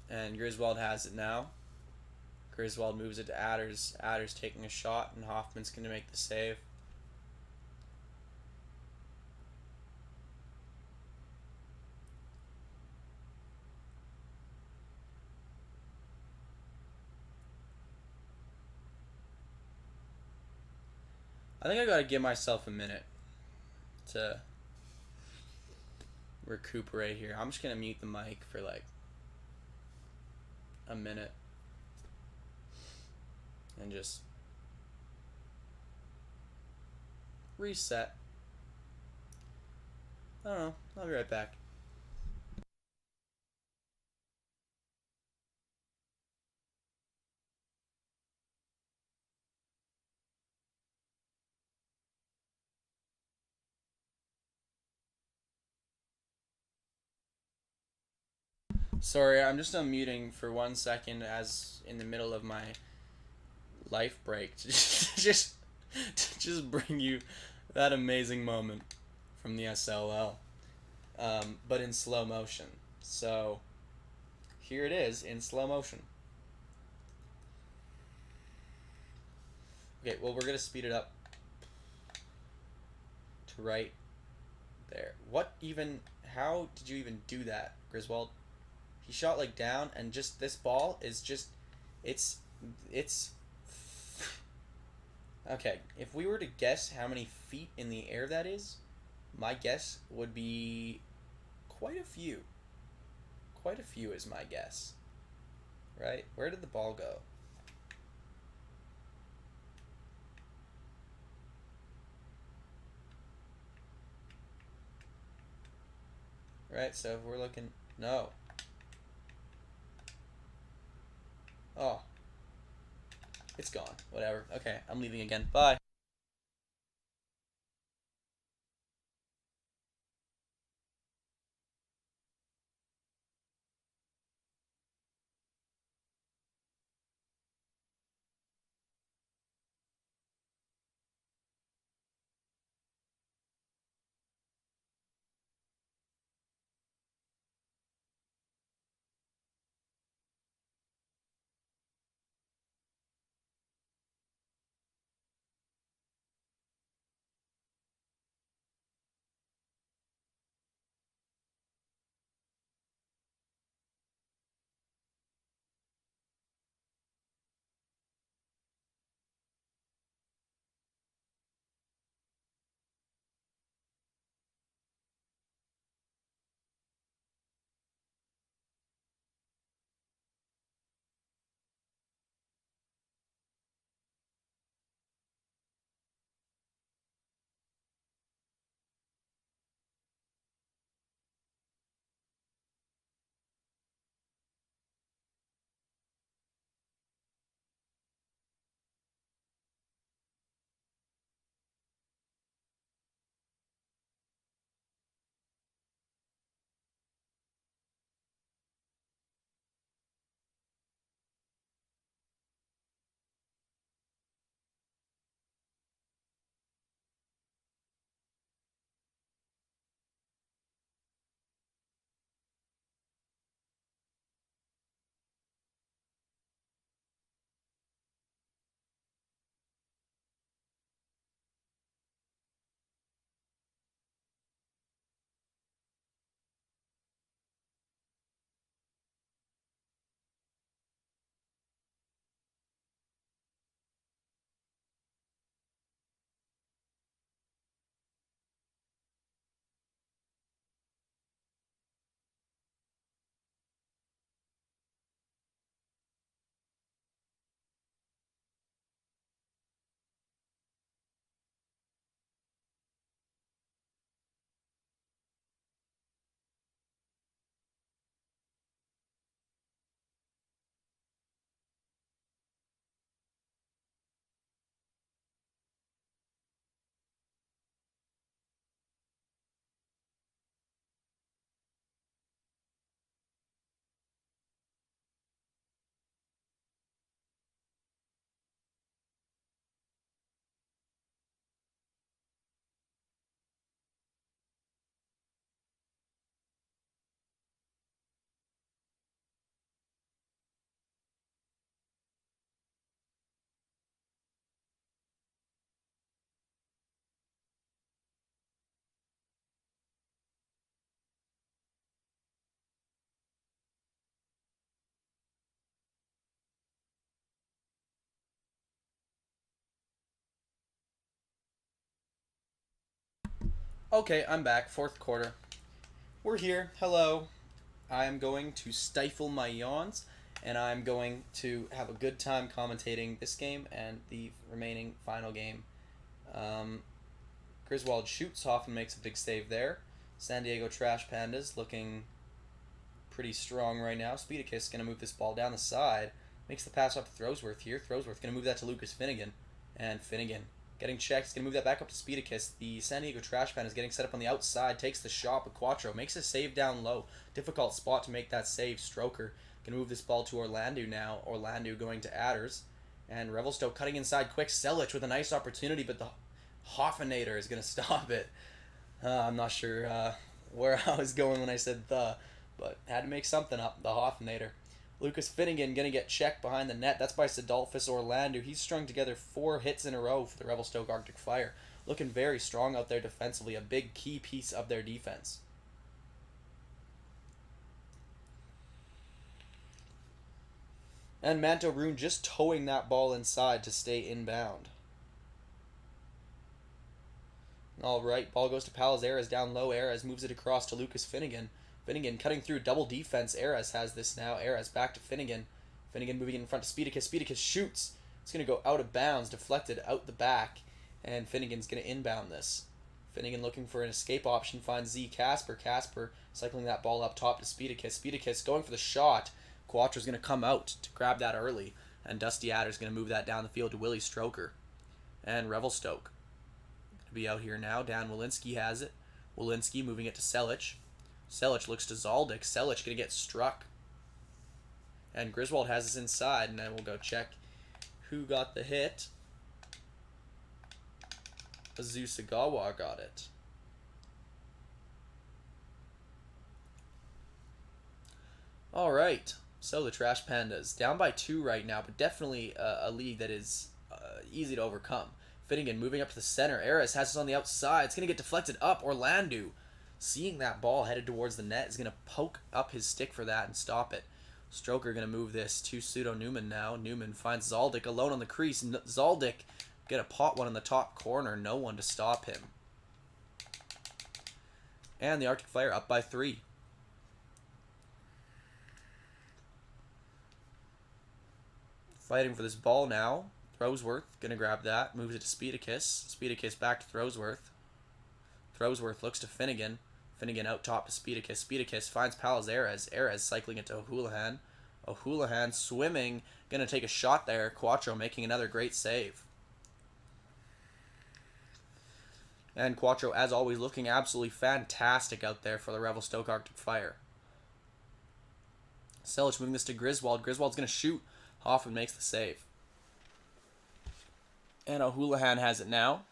And Griswold has it now. Griswold moves it to Adders. Adders taking a shot, and Hoffman's gonna make the save. I think I gotta give myself a minute to recuperate here. I'm just gonna mute the mic for like a minute and just reset. I don't know. I'll be right back. Sorry, I'm just unmuting for 1 second as in the middle of my life break to just bring you that amazing moment from the SLL, but in slow motion. So here it is in slow motion. Okay, well, we're gonna speed it up to right there. What even? How did you even do that, Griswold? He shot like down, and just this ball is just It's it's okay. If we were to guess how many feet in the air that is, my guess would be quite a few. Quite a few is my guess. Right? Where did the ball go? Right? So if we're looking, no. Oh, it's gone. Whatever. Okay, I'm leaving again. Bye. Okay, I'm back. Fourth quarter. We're here. Hello. I'm going to stifle my yawns, and I'm going to have a good time commentating this game and the remaining final game. Um, Griswold shoots. Hoffman makes a big save there. San Diego Trash Pandas looking pretty strong right now. Speedicus going to move this ball down the side. Makes the pass up to Throwsworth here. Throwsworth going to move that to Lucas Finnegan. And Finnegan getting checked. He's going to move that back up to Speedicus. The San Diego Trash Pan is getting set up on the outside. Takes the shot, but Quatro makes a save down low. Difficult spot to make that save. Stroker going to move this ball to Orlando now. Orlando going to Adders. And Revelstoke cutting inside quick. Selic with a nice opportunity, but the Hoffinator is going to stop it. I'm not sure where I was going when I said the, but had to make something up. The Hoffnader. Lucas Finnegan going to get checked behind the net. That's by Sidolphus Orlando. He's strung together 4 hits in a row for the Revelstoke Arctic Fire. Looking very strong out there defensively. A big key piece of their defense. And Manto Rune just towing that ball inside to stay inbound. Alright, ball goes to Palas. Ares down low. Ares moves it across to Lucas Finnegan. Finnegan cutting through double defense. Ares has this now. Ares back to Finnegan. Finnegan moving in front to Speedicus. Speedicus shoots. It's going to go out of bounds, deflected out the back. And Finnegan's going to inbound this. Finnegan looking for an escape option, finds Z Casper. Casper cycling that ball up top to Speedicus. Speedicus going for the shot. Quatro's going to come out to grab that early. And Dusty Adder's going to move that down the field to Willie Stroker. And Revelstoke to be out here now. Dan Walensky has it. Walensky moving it to Selic. Selic looks to Zaldic. Selic going to get struck. And Griswold has this inside. And then we'll go check who got the hit. Azusagawa got it. Alright, so the Trash Pandas down by 2 right now, but definitely a lead that is easy to overcome. Finnegan moving up to the center. Ares has this on the outside. It's going to get deflected up. Orlando, seeing that ball headed towards the net, is going to poke up his stick for that and stop it. Stroker going to move this to Pseudo Newman now. Newman finds Zaldic alone on the crease. Zaldic get a pot one in the top corner. No one to stop him. And the Arctic Fire up by 3. Fighting for this ball now. Throwsworth gonna grab that. Moves it to Speedicus. Speedicus back to Throwsworth. Throwsworth looks to Finnegan. Finnegan out top to Speedicus. Speedicus finds Palas. Ares cycling it to O'Houlihan. O'Houlihan swimming. Gonna take a shot there. Quatro making another great save. And Quatro, as always, looking absolutely fantastic out there for the Revelstoke Arctic Fire. Selic moving this to Griswold. Griswold's going to shoot. Hoffman makes the save. And O'Houlihan has it now.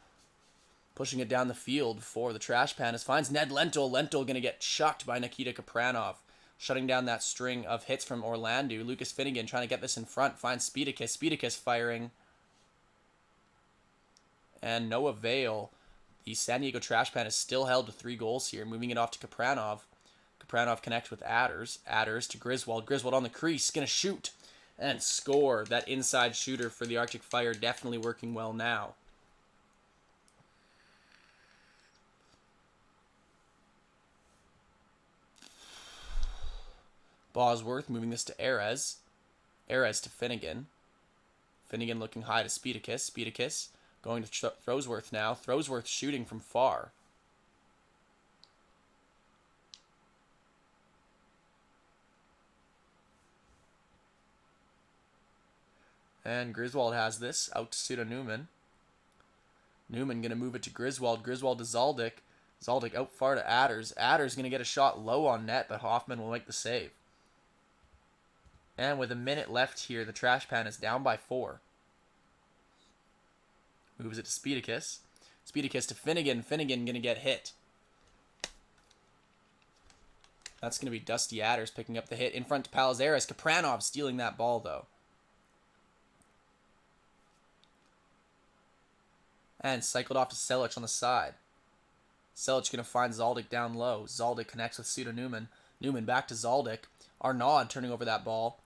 Pushing it down the field for the Trash Pandas. Finds Ned Lentil. Lentil going to get chucked by Nikita Kapranov. Shutting down that string of hits from Orlando. Lucas Finnegan trying to get this in front. Finds Speedicus. Speedicus firing. And no avail. The San Diego Trash Pandas still held to 3 goals here. Moving it off to Kapranov. Kapranov connects with Adders. Adders to Griswold. Griswold on the crease. Going to shoot and score. That inside shooter for the Arctic Fire definitely working well now. Bosworth moving this to Ares. Ares to Finnegan. Finnegan looking high to Speedicus. Speedicus going to Throwsworth now. Throwsworth shooting from far. And Griswold has this out to Pseudo Newman. Newman going to move it to Griswold. Griswold to Zaldic. Zaldic out far to Adders. Adders going to get a shot low on net, but Hoffman will make the save. And with a minute left here, the Trash Pan is down by 4. Moves it to Speedicus. Speedicus to Finnegan. Finnegan going to get hit. That's going to be Dusty Adders picking up the hit in front to Palazares. Kapranov stealing that ball, though. And cycled off to Selic on the side. Selic going to find Zaldic down low. Zaldic connects with Pseudo Newman. Newman back to Zaldic. Arnaud turning over that ball.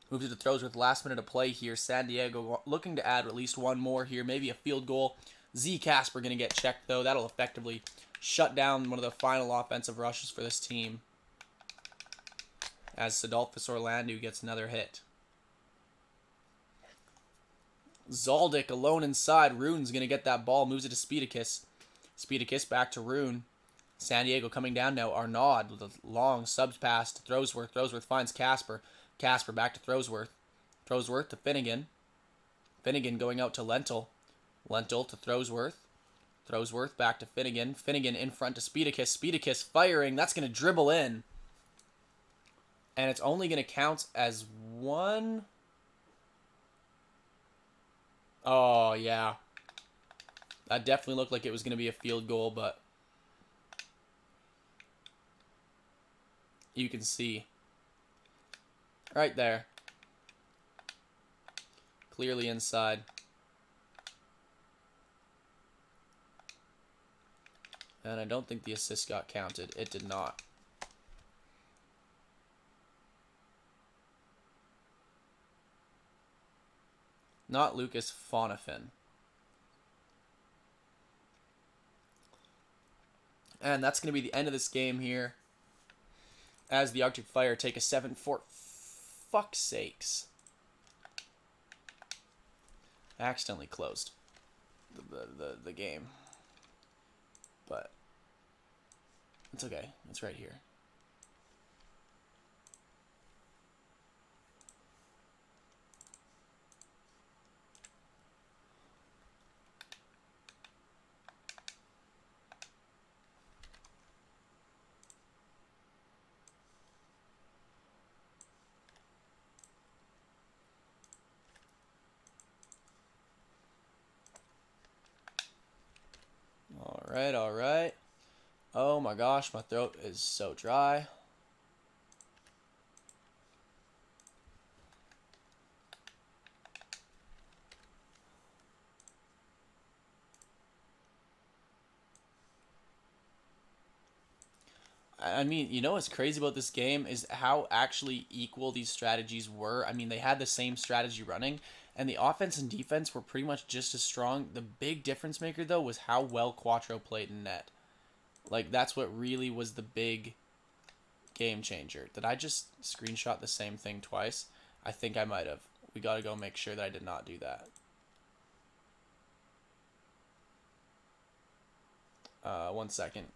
Moves it to throws with last minute of play here. San Diego looking to add at least one more here. Maybe a field goal. Z Casper going to get checked, though. That'll effectively shut down one of the final offensive rushes for this team. As Sadolphus Orlando gets another hit. Zaldic alone inside. Rune's going to get that ball. Moves it to Speedicus. Speedicus back to Rune. San Diego coming down now. Arnaud with a long subs pass to Throwsworth. Throwsworth finds Casper. Casper back to Throwsworth. Throwsworth to Finnegan. Finnegan going out to Lentil. Lentil to Throwsworth. Throwsworth back to Finnegan. Finnegan in front to Speedicus. Speedicus firing. That's going to dribble in. And it's only going to count as one. Oh, yeah. That definitely looked like it was going to be a field goal, but you can see right there. Clearly inside. And I don't think the assist got counted. It did not. Not Lucas Fonafin. And that's going to be the end of this game here. As the Arctic Fire take a 7 for fuck's sakes. I accidentally closed the game. But it's okay. It's right here. Alright, alright. Oh my gosh, my throat is so dry. I mean, you know what's crazy about this game is how actually equal these strategies were. I mean, they had the same strategy running, and the offense and defense were pretty much just as strong. The big difference maker, though, was how well Quatro played in net. Like, that's what really was the big game changer. Did I just screenshot the same thing twice? I think I might have. We got to go make sure that I did not do that. One second.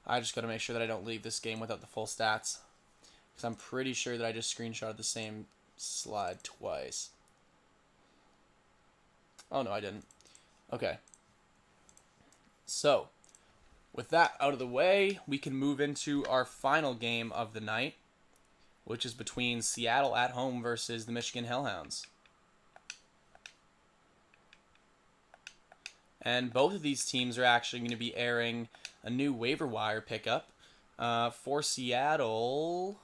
I just got to make sure that I don't leave this game without the full stats. Because I'm pretty sure that I just screenshotted the same slide twice. Oh, no, I didn't. Okay. So, with that out of the way, we can move into our final game of the night, which is between Seattle at home versus the Michigan Hellhounds. And both of these teams are actually going to be airing a new waiver wire pickup. For Seattle,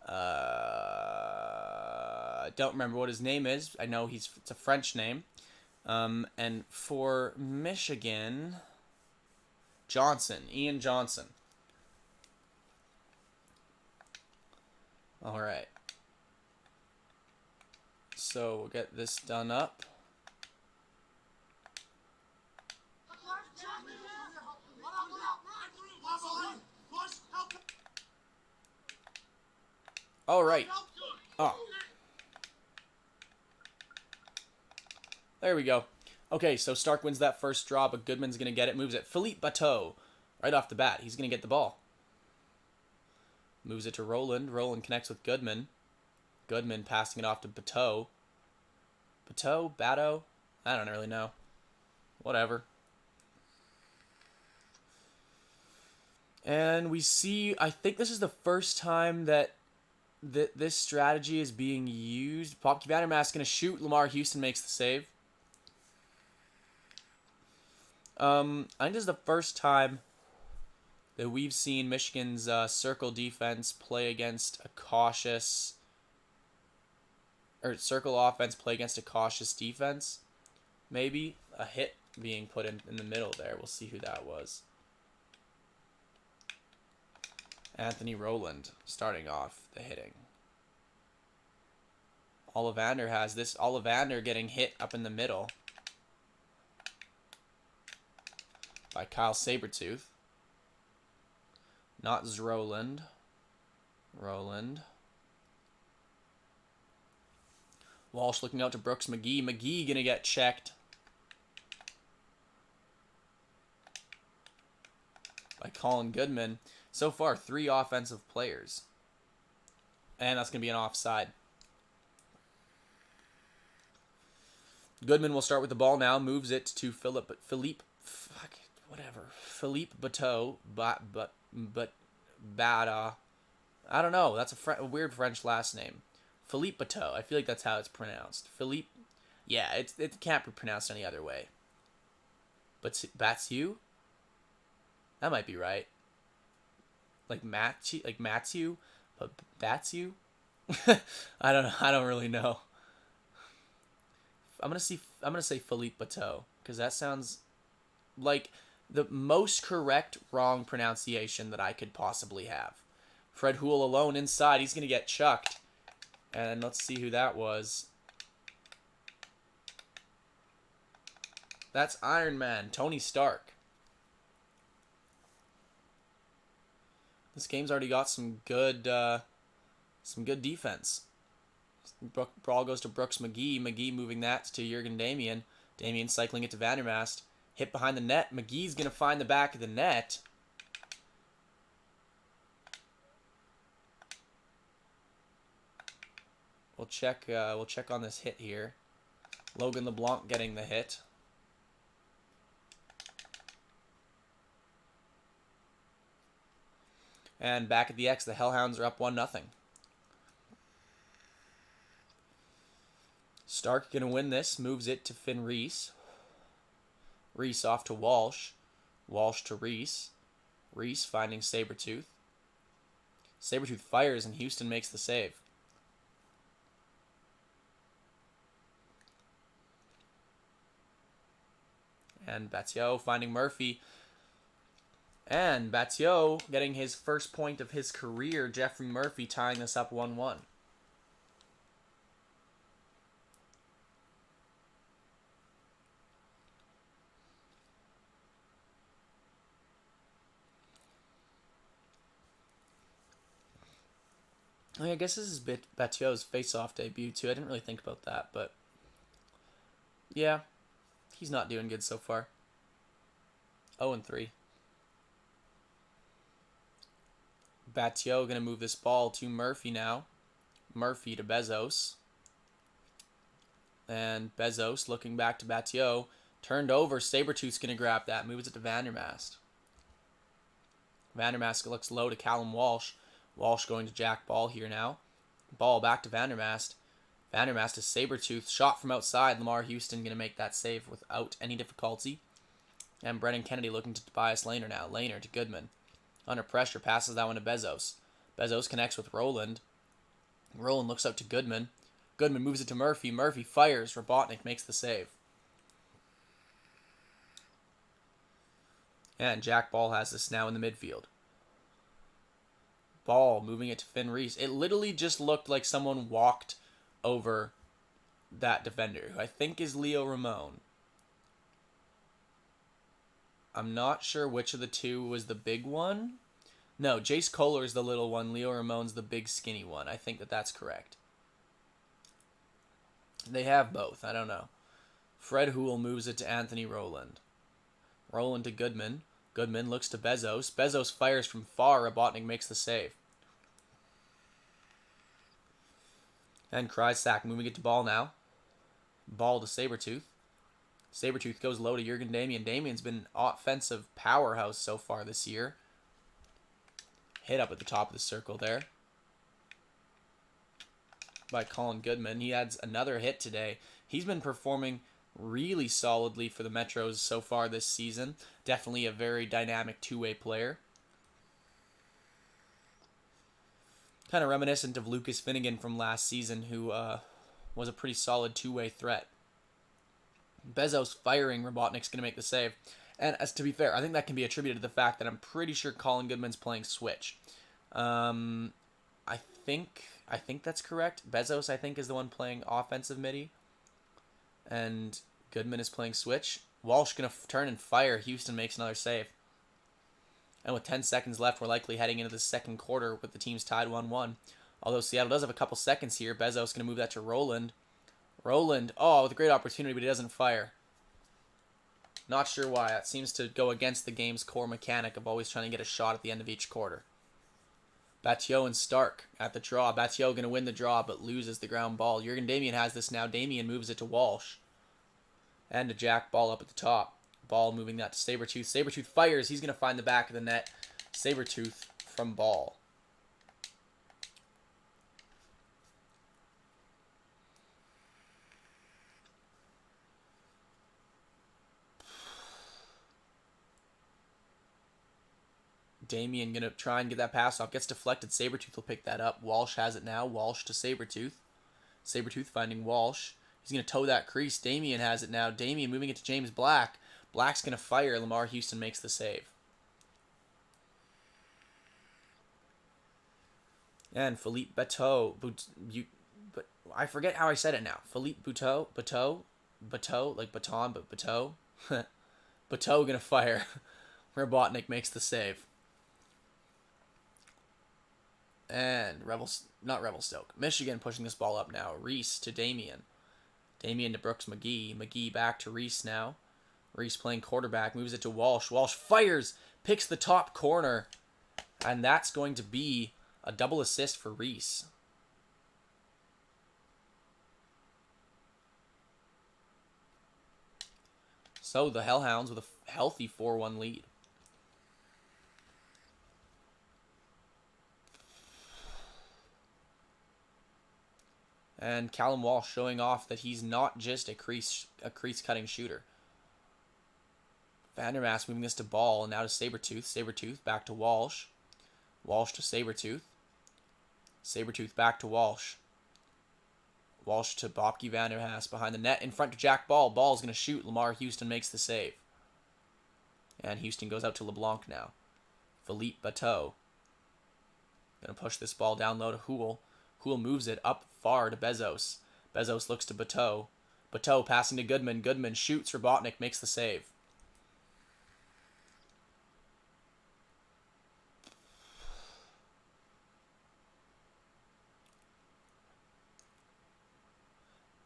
I don't remember what his name is. I know it's a French name. And for Michigan, Ian Johnson. All right. So we'll get this done up. All right. Oh. There we go. Okay, so Stark wins that first draw, but Goodman's going to get it. Moves it. Philippe Bateau. Right off the bat. He's going to get the ball. Moves it to Roland. Roland connects with Goodman. Goodman passing it off to Bateau. Bateau? I don't really know. Whatever. And we see, I think this is the first time that this strategy is being used. Popke Vandermaas going to shoot. Lamar Houston makes the save. I think this is the first time that we've seen Michigan's circle defense play against a cautious, or circle offense play against a cautious defense. Maybe a hit being put in the middle there. We'll see who that was. Anthony Roland starting off the hitting. Ollivander has this. Ollivander getting hit up in the middle by Kyle Sabertooth. Not Zroland. Roland. Walsh looking out to Brooks McGee. McGee gonna get checked by Colin Goodman. So far, 3 offensive players. And that's going to be an offside. Goodman will start with the ball now. Moves it to Philippe Bateau. Bada. I don't know. That's a weird French last name. Philippe Bateau. I feel like that's how it's pronounced. Philippe. Yeah, it can't be pronounced any other way. But Batsiu? That might be right. Like Matthew, but Batsiu? I don't know. I don't really know. I'm gonna say Philippe Bateau because that sounds like the most correct wrong pronunciation that I could possibly have. Fred Houle alone inside. He's gonna get chucked, and let's see who that was. That's Iron Man, Tony Stark. This game's already got some good defense. Ball goes to Brooks McGee. McGee moving that to Jurgen Damian. Damian cycling it to Vandermast. Hit behind the net. McGee's going to find the back of the net. We'll check on this hit here. Logan LeBlanc getting the hit. And back at the X, the Hellhounds are up 1-0. Stark going to win this. Moves it to Finn Reese. Reese off to Walsh. Walsh to Reese. Reese finding Sabretooth. Sabretooth fires and Houston makes the save. And Batio finding Murphy. And Batio getting his first point of his career. Jeffrey Murphy tying this up 1-1. I guess this is Batio's face-off debut, too. I didn't really think about that, but yeah, he's not doing good so far. 0-3. Batio going to move this ball to Murphy now. Murphy to Bezos. And Bezos looking back to Batio. Turned over. Sabretooth's going to grab that. Moves it to Vandermast. Vandermast looks low to Callum Walsh. Walsh going to Jack Ball here now. Ball back to Vandermast. Vandermast to Sabretooth. Shot from outside. Lamar Houston going to make that save without any difficulty. And Brennan Kennedy looking to Tobias Lehner now. Lehner to Goodman. Under pressure, passes that one to Bezos. Bezos connects with Roland. Roland looks up to Goodman. Goodman moves it to Murphy. Murphy fires. Robotnik makes the save. And Jack Ball has this now in the midfield. Ball moving it to Finn Reese. It literally just looked like someone walked over that defender, who I think is Leo Ramon. I'm not sure which of the two was the big one. No, Jace Kohler is the little one. Leo Ramon's the big skinny one. I think that's correct. They have both. I don't know. Fred Houle moves it to Anthony Roland. Roland to Goodman. Goodman looks to Bezos. Bezos fires from far. Robotnik makes the save. And Krysak moving it to Ball now. Ball to Sabretooth. Sabretooth goes low to Jurgen Damian. Damian's been an offensive powerhouse so far this year. Hit up at the top of the circle there by Colin Goodman. He adds another hit today. He's been performing really solidly for the Metros so far this season. Definitely a very dynamic two-way player. Kind of reminiscent of Lucas Finnegan from last season, who was a pretty solid two-way threat. Bezos firing. Robotnik's going to make the save. And as to be fair, I think that can be attributed to the fact that I'm pretty sure Colin Goodman's playing switch. I think that's correct. Bezos, I think, is the one playing offensive midi. And Goodman is playing switch. Walsh going to turn and fire. Houston makes another save. And with 10 seconds left, we're likely heading into the second quarter with the teams tied 1-1. Although Seattle does have a couple seconds here. Bezos going to move that to Roland. Roland, with a great opportunity, but he doesn't fire. Not sure why. That seems to go against the game's core mechanic of always trying to get a shot at the end of each quarter. Batio and Stark at the draw. Batio going to win the draw, but loses the ground ball. Jurgen Damian has this now. Damian moves it to Walsh. And to Jack Ball up at the top. Ball moving that to Sabretooth. Sabretooth fires. He's going to find the back of the net. Sabretooth from Ball. Damian going to try and get that pass off. Gets deflected. Sabretooth will pick that up. Walsh has it now. Walsh to Sabretooth. Sabretooth finding Walsh. He's going to toe that crease. Damian has it now. Damian moving it to James Black. Black's going to fire. Lamar Houston makes the save. And Philippe Bateau. I forget how I said it now. Philippe Bateau. Like baton, but Bateau. Bateau gonna fire. Robotnik makes the save. And not Revelstoke. Michigan pushing this ball up now. Reese to Damien. Damien to Brooks McGee. McGee back to Reese now. Reese playing quarterback. Moves it to Walsh. Walsh fires. Picks the top corner. And that's going to be a double assist for Reese. So the Hellhounds with a healthy 4-1 lead. And Callum Walsh showing off that he's not just a crease cutting shooter. Vandermaas moving this to Ball, and now to Sabretooth. Sabretooth back to Walsh. Walsh to Sabretooth. Sabretooth back to Walsh. Walsh to Bobke Vandermaas behind the net. In front to Jack Ball. Ball's going to shoot. Lamar Houston makes the save. And Houston goes out to LeBlanc now. Philippe Bateau. Going to push this ball down low to Houle. Houle moves it up far to Bezos. Bezos looks to Bateau. Bateau passing to Goodman. Goodman shoots. Robotnik makes the save.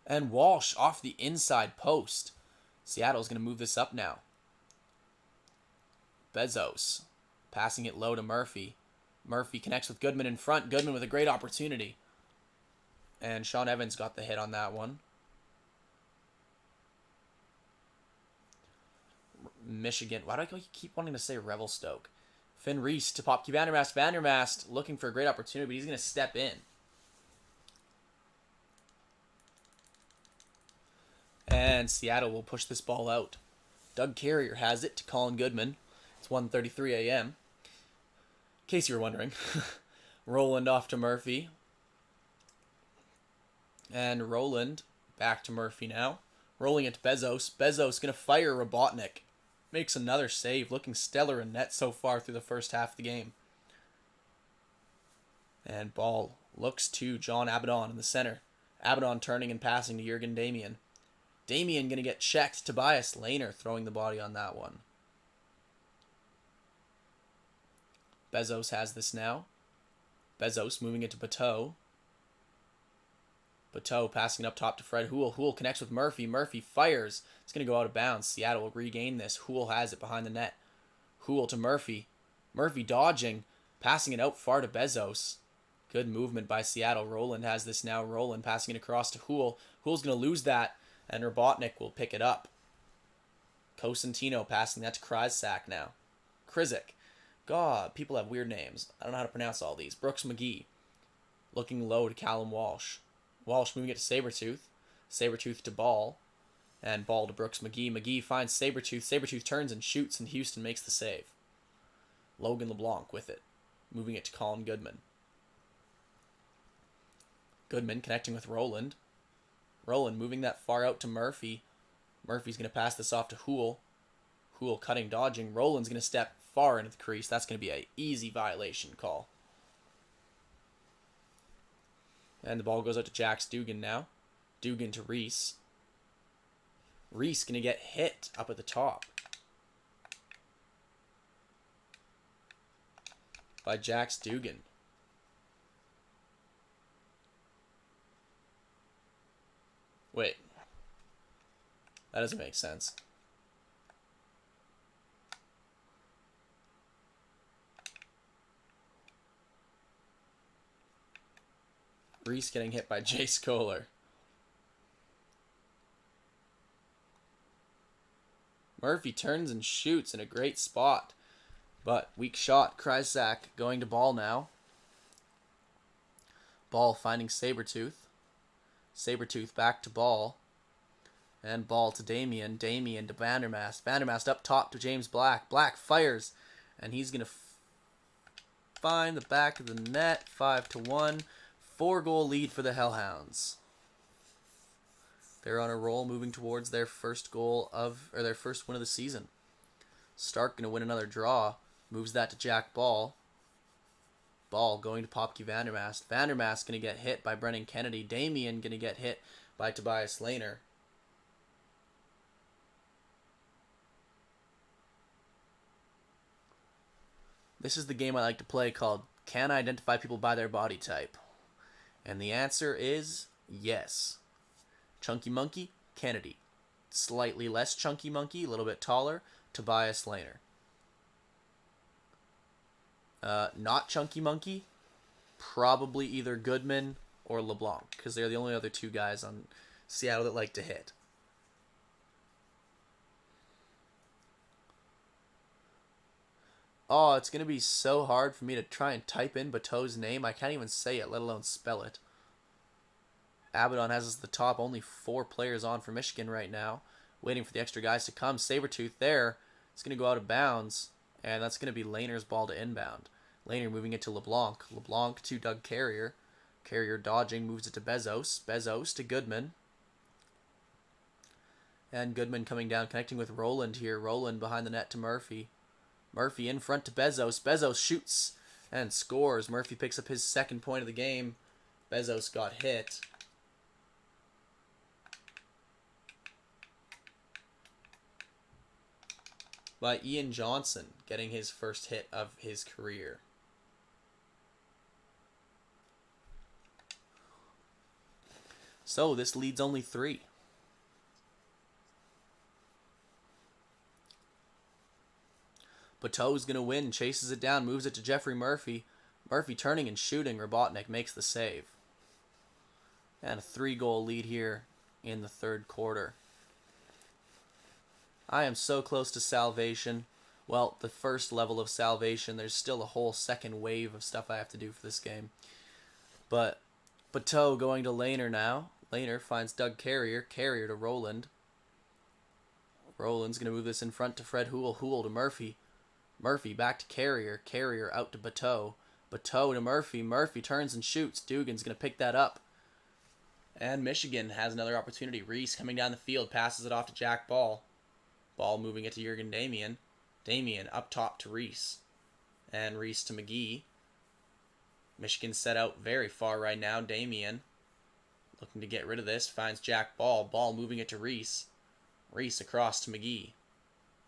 And Walsh off the inside post. Seattle's going to move this up now. Bezos passing it low to Murphy. Murphy connects with Goodman in front. Goodman with a great opportunity. And Sean Evans got the hit on that one. Michigan. Why do I keep wanting to say Revelstoke? Finn Reese to Popke Vandermast. Vandermast looking for a great opportunity, but he's going to step in. And Seattle will push this ball out. Doug Carrier has it to Colin Goodman. It's 1:33 a.m. In case you were wondering. Roland off to Murphy. And Roland back to Murphy now. Rolling it to Bezos. Bezos going to fire Robotnik. Makes another save. Looking stellar in net so far through the first half of the game. And ball looks to John Abaddon in the center. Abaddon turning and passing to Jurgen Damien. Damien going to get checked. Tobias Lehner throwing the body on that one. Bezos has this now. Bezos moving it to Bateau. Bateau passing it up top to Fred Houle. Houle connects with Murphy. Murphy fires. It's going to go out of bounds. Seattle will regain this. Houle has it behind the net. Houle to Murphy. Murphy dodging. Passing it out far to Bezos. Good movement by Seattle. Roland has this now. Roland passing it across to Houle. Houle's going to lose that. And Robotnik will pick it up. Cosentino passing that to Kryzak now. Krizik. God, people have weird names. I don't know how to pronounce all these. Brooks McGee. Looking low to Callum Walsh. Walsh moving it to Sabretooth. Sabretooth to Ball. And Ball to Brooks McGee. McGee finds Sabretooth. Sabretooth turns and shoots, and Houston makes the save. Logan LeBlanc with it. Moving it to Colin Goodman. Goodman connecting with Roland. Roland moving that far out to Murphy. Murphy's going to pass this off to Houle. Houle cutting, dodging. Roland's going to step far into the crease. That's going to be an easy violation call. And the ball goes out to Jax Dugan now. Dugan to Reese. Reese going to get hit up at the top by Jax Dugan. Wait. That doesn't make sense. Reese getting hit by Jace Kohler. Murphy turns and shoots in a great spot. But weak shot. Kryzak going to Ball now. Ball finding Sabretooth. Sabretooth back to Ball. And Ball to Damien. Damien to Vandermast. Vandermast up top to James Black. Black fires. And he's going to find the back of the net. 5-1. 4-goal lead for the Hellhounds. They're on a roll moving towards their first goal their first win of the season. Stark going to win another draw. Moves that to Jack Ball. Ball going to Popke Vandermast. Vandermast going to get hit by Brennan Kennedy. Damien going to get hit by Tobias Lehner. This is the game I like to play called Can I Identify People by Their Body Type? And the answer is yes. Chunky Monkey, Kennedy. Slightly less Chunky Monkey, a little bit taller, Tobias Lehner. Not Chunky Monkey, probably either Goodman or LeBlanc, because they're the only other two guys on Seattle that like to hit. Oh, it's going to be so hard for me to try and type in Bateau's name. I can't even say it, let alone spell it. Abaddon has us at the top. Only 4 players on for Michigan right now. Waiting for the extra guys to come. Sabretooth there. It's going to go out of bounds. And that's going to be Lehner's ball to inbound. Lehner moving it to LeBlanc. LeBlanc to Doug Carrier. Carrier dodging. Moves it to Bezos. Bezos to Goodman. And Goodman coming down. Connecting with Roland here. Roland behind the net to Murphy. Murphy in front to Bezos. Bezos shoots and scores. Murphy picks up his second point of the game. Bezos got hit. By Ian Johnson, getting his first hit of his career. So this leads only 3. Bateau's going to win, chases it down, moves it to Jeffrey Murphy. Murphy turning and shooting. Robotnik makes the save. And a 3-goal lead here in the third quarter. I am so close to salvation. Well, the first level of salvation. There's still a whole second wave of stuff I have to do for this game. But Bateau going to Lehner now. Lehner finds Doug Carrier. Carrier to Roland. Roland's going to move this in front to Fred Houle. Houle to Murphy. Murphy back to Carrier. Carrier out to Bateau. Bateau to Murphy. Murphy turns and shoots. Dugan's going to pick that up. And Michigan has another opportunity. Reese coming down the field. Passes it off to Jack Ball. Ball moving it to Jurgen Damian. Damian up top to Reese. And Reese to McGee. Michigan set out very far right now. Damian looking to get rid of this. Finds Jack Ball. Ball moving it to Reese. Reese across to McGee.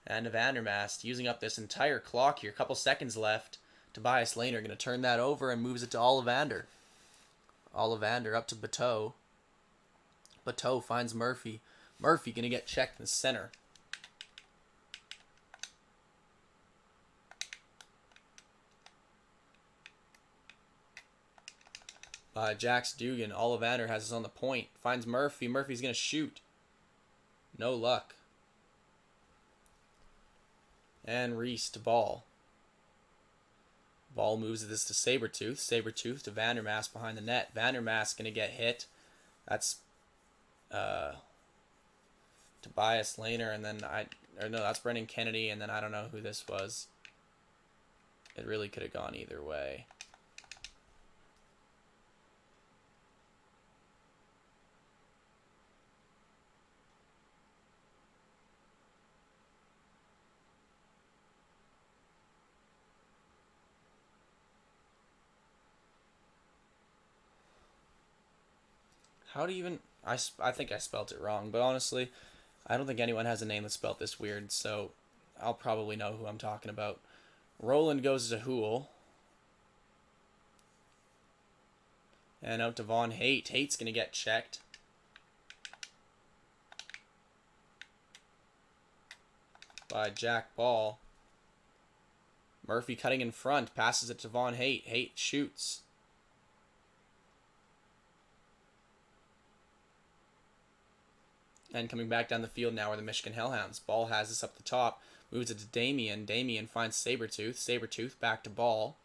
And to Vandermast using up this entire clock here. A couple seconds left. Tobias Lehner going to turn that over and moves it to Ollivander. Ollivander up to Bateau. Bateau finds Murphy. Murphy going to get checked in the center. Jax Dugan. Ollivander has us on the point. Finds Murphy. Murphy's going to shoot. No luck. And Reese to Ball. Ball moves this to Sabretooth. Sabretooth to Vandermast behind the net. Vandermast going to get hit. That's Tobias Lehner, and then that's Brendan Kennedy, and then I don't know who this was. It really could have gone either way. How do you even... I think I spelt it wrong, but honestly, I don't think anyone has a name that's spelt this weird, so I'll probably know who I'm talking about. Roland goes to Houle. And out to Von Haight. Haight's going to get checked. By Jack Ball. Murphy cutting in front. Passes it to Von Haight. Haight shoots. And coming back down the field now are the Michigan Hellhounds. Ball has this up the top. Moves it to Damian. Damian finds Sabretooth. Sabretooth back to Ball.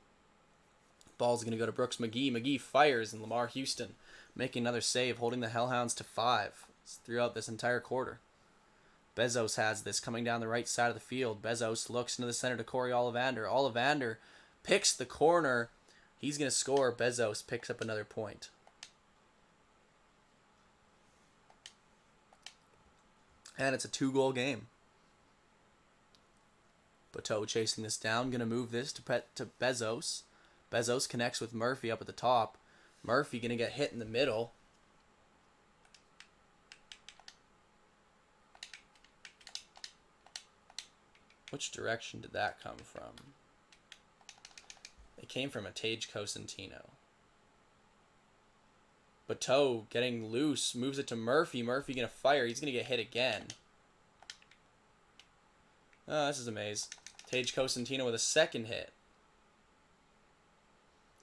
Ball's going to go to Brooks McGee. McGee fires, and Lamar Houston making another save, holding the Hellhounds to 5 throughout this entire quarter. Bezos has this coming down the right side of the field. Bezos looks into the center to Corey Ollivander. Ollivander picks the corner. He's going to score. Bezos picks up another point. And it's a 2-goal game. Bateau chasing this down. Going to move this to Bezos. Bezos connects with Murphy up at the top. Murphy going to get hit in the middle. Which direction did that come from? They came from a Tage Cosentino. Bateau getting loose, moves it to Murphy. Murphy gonna fire. He's gonna get hit again. Oh, this is a maze. Tage Cosentino with a second hit.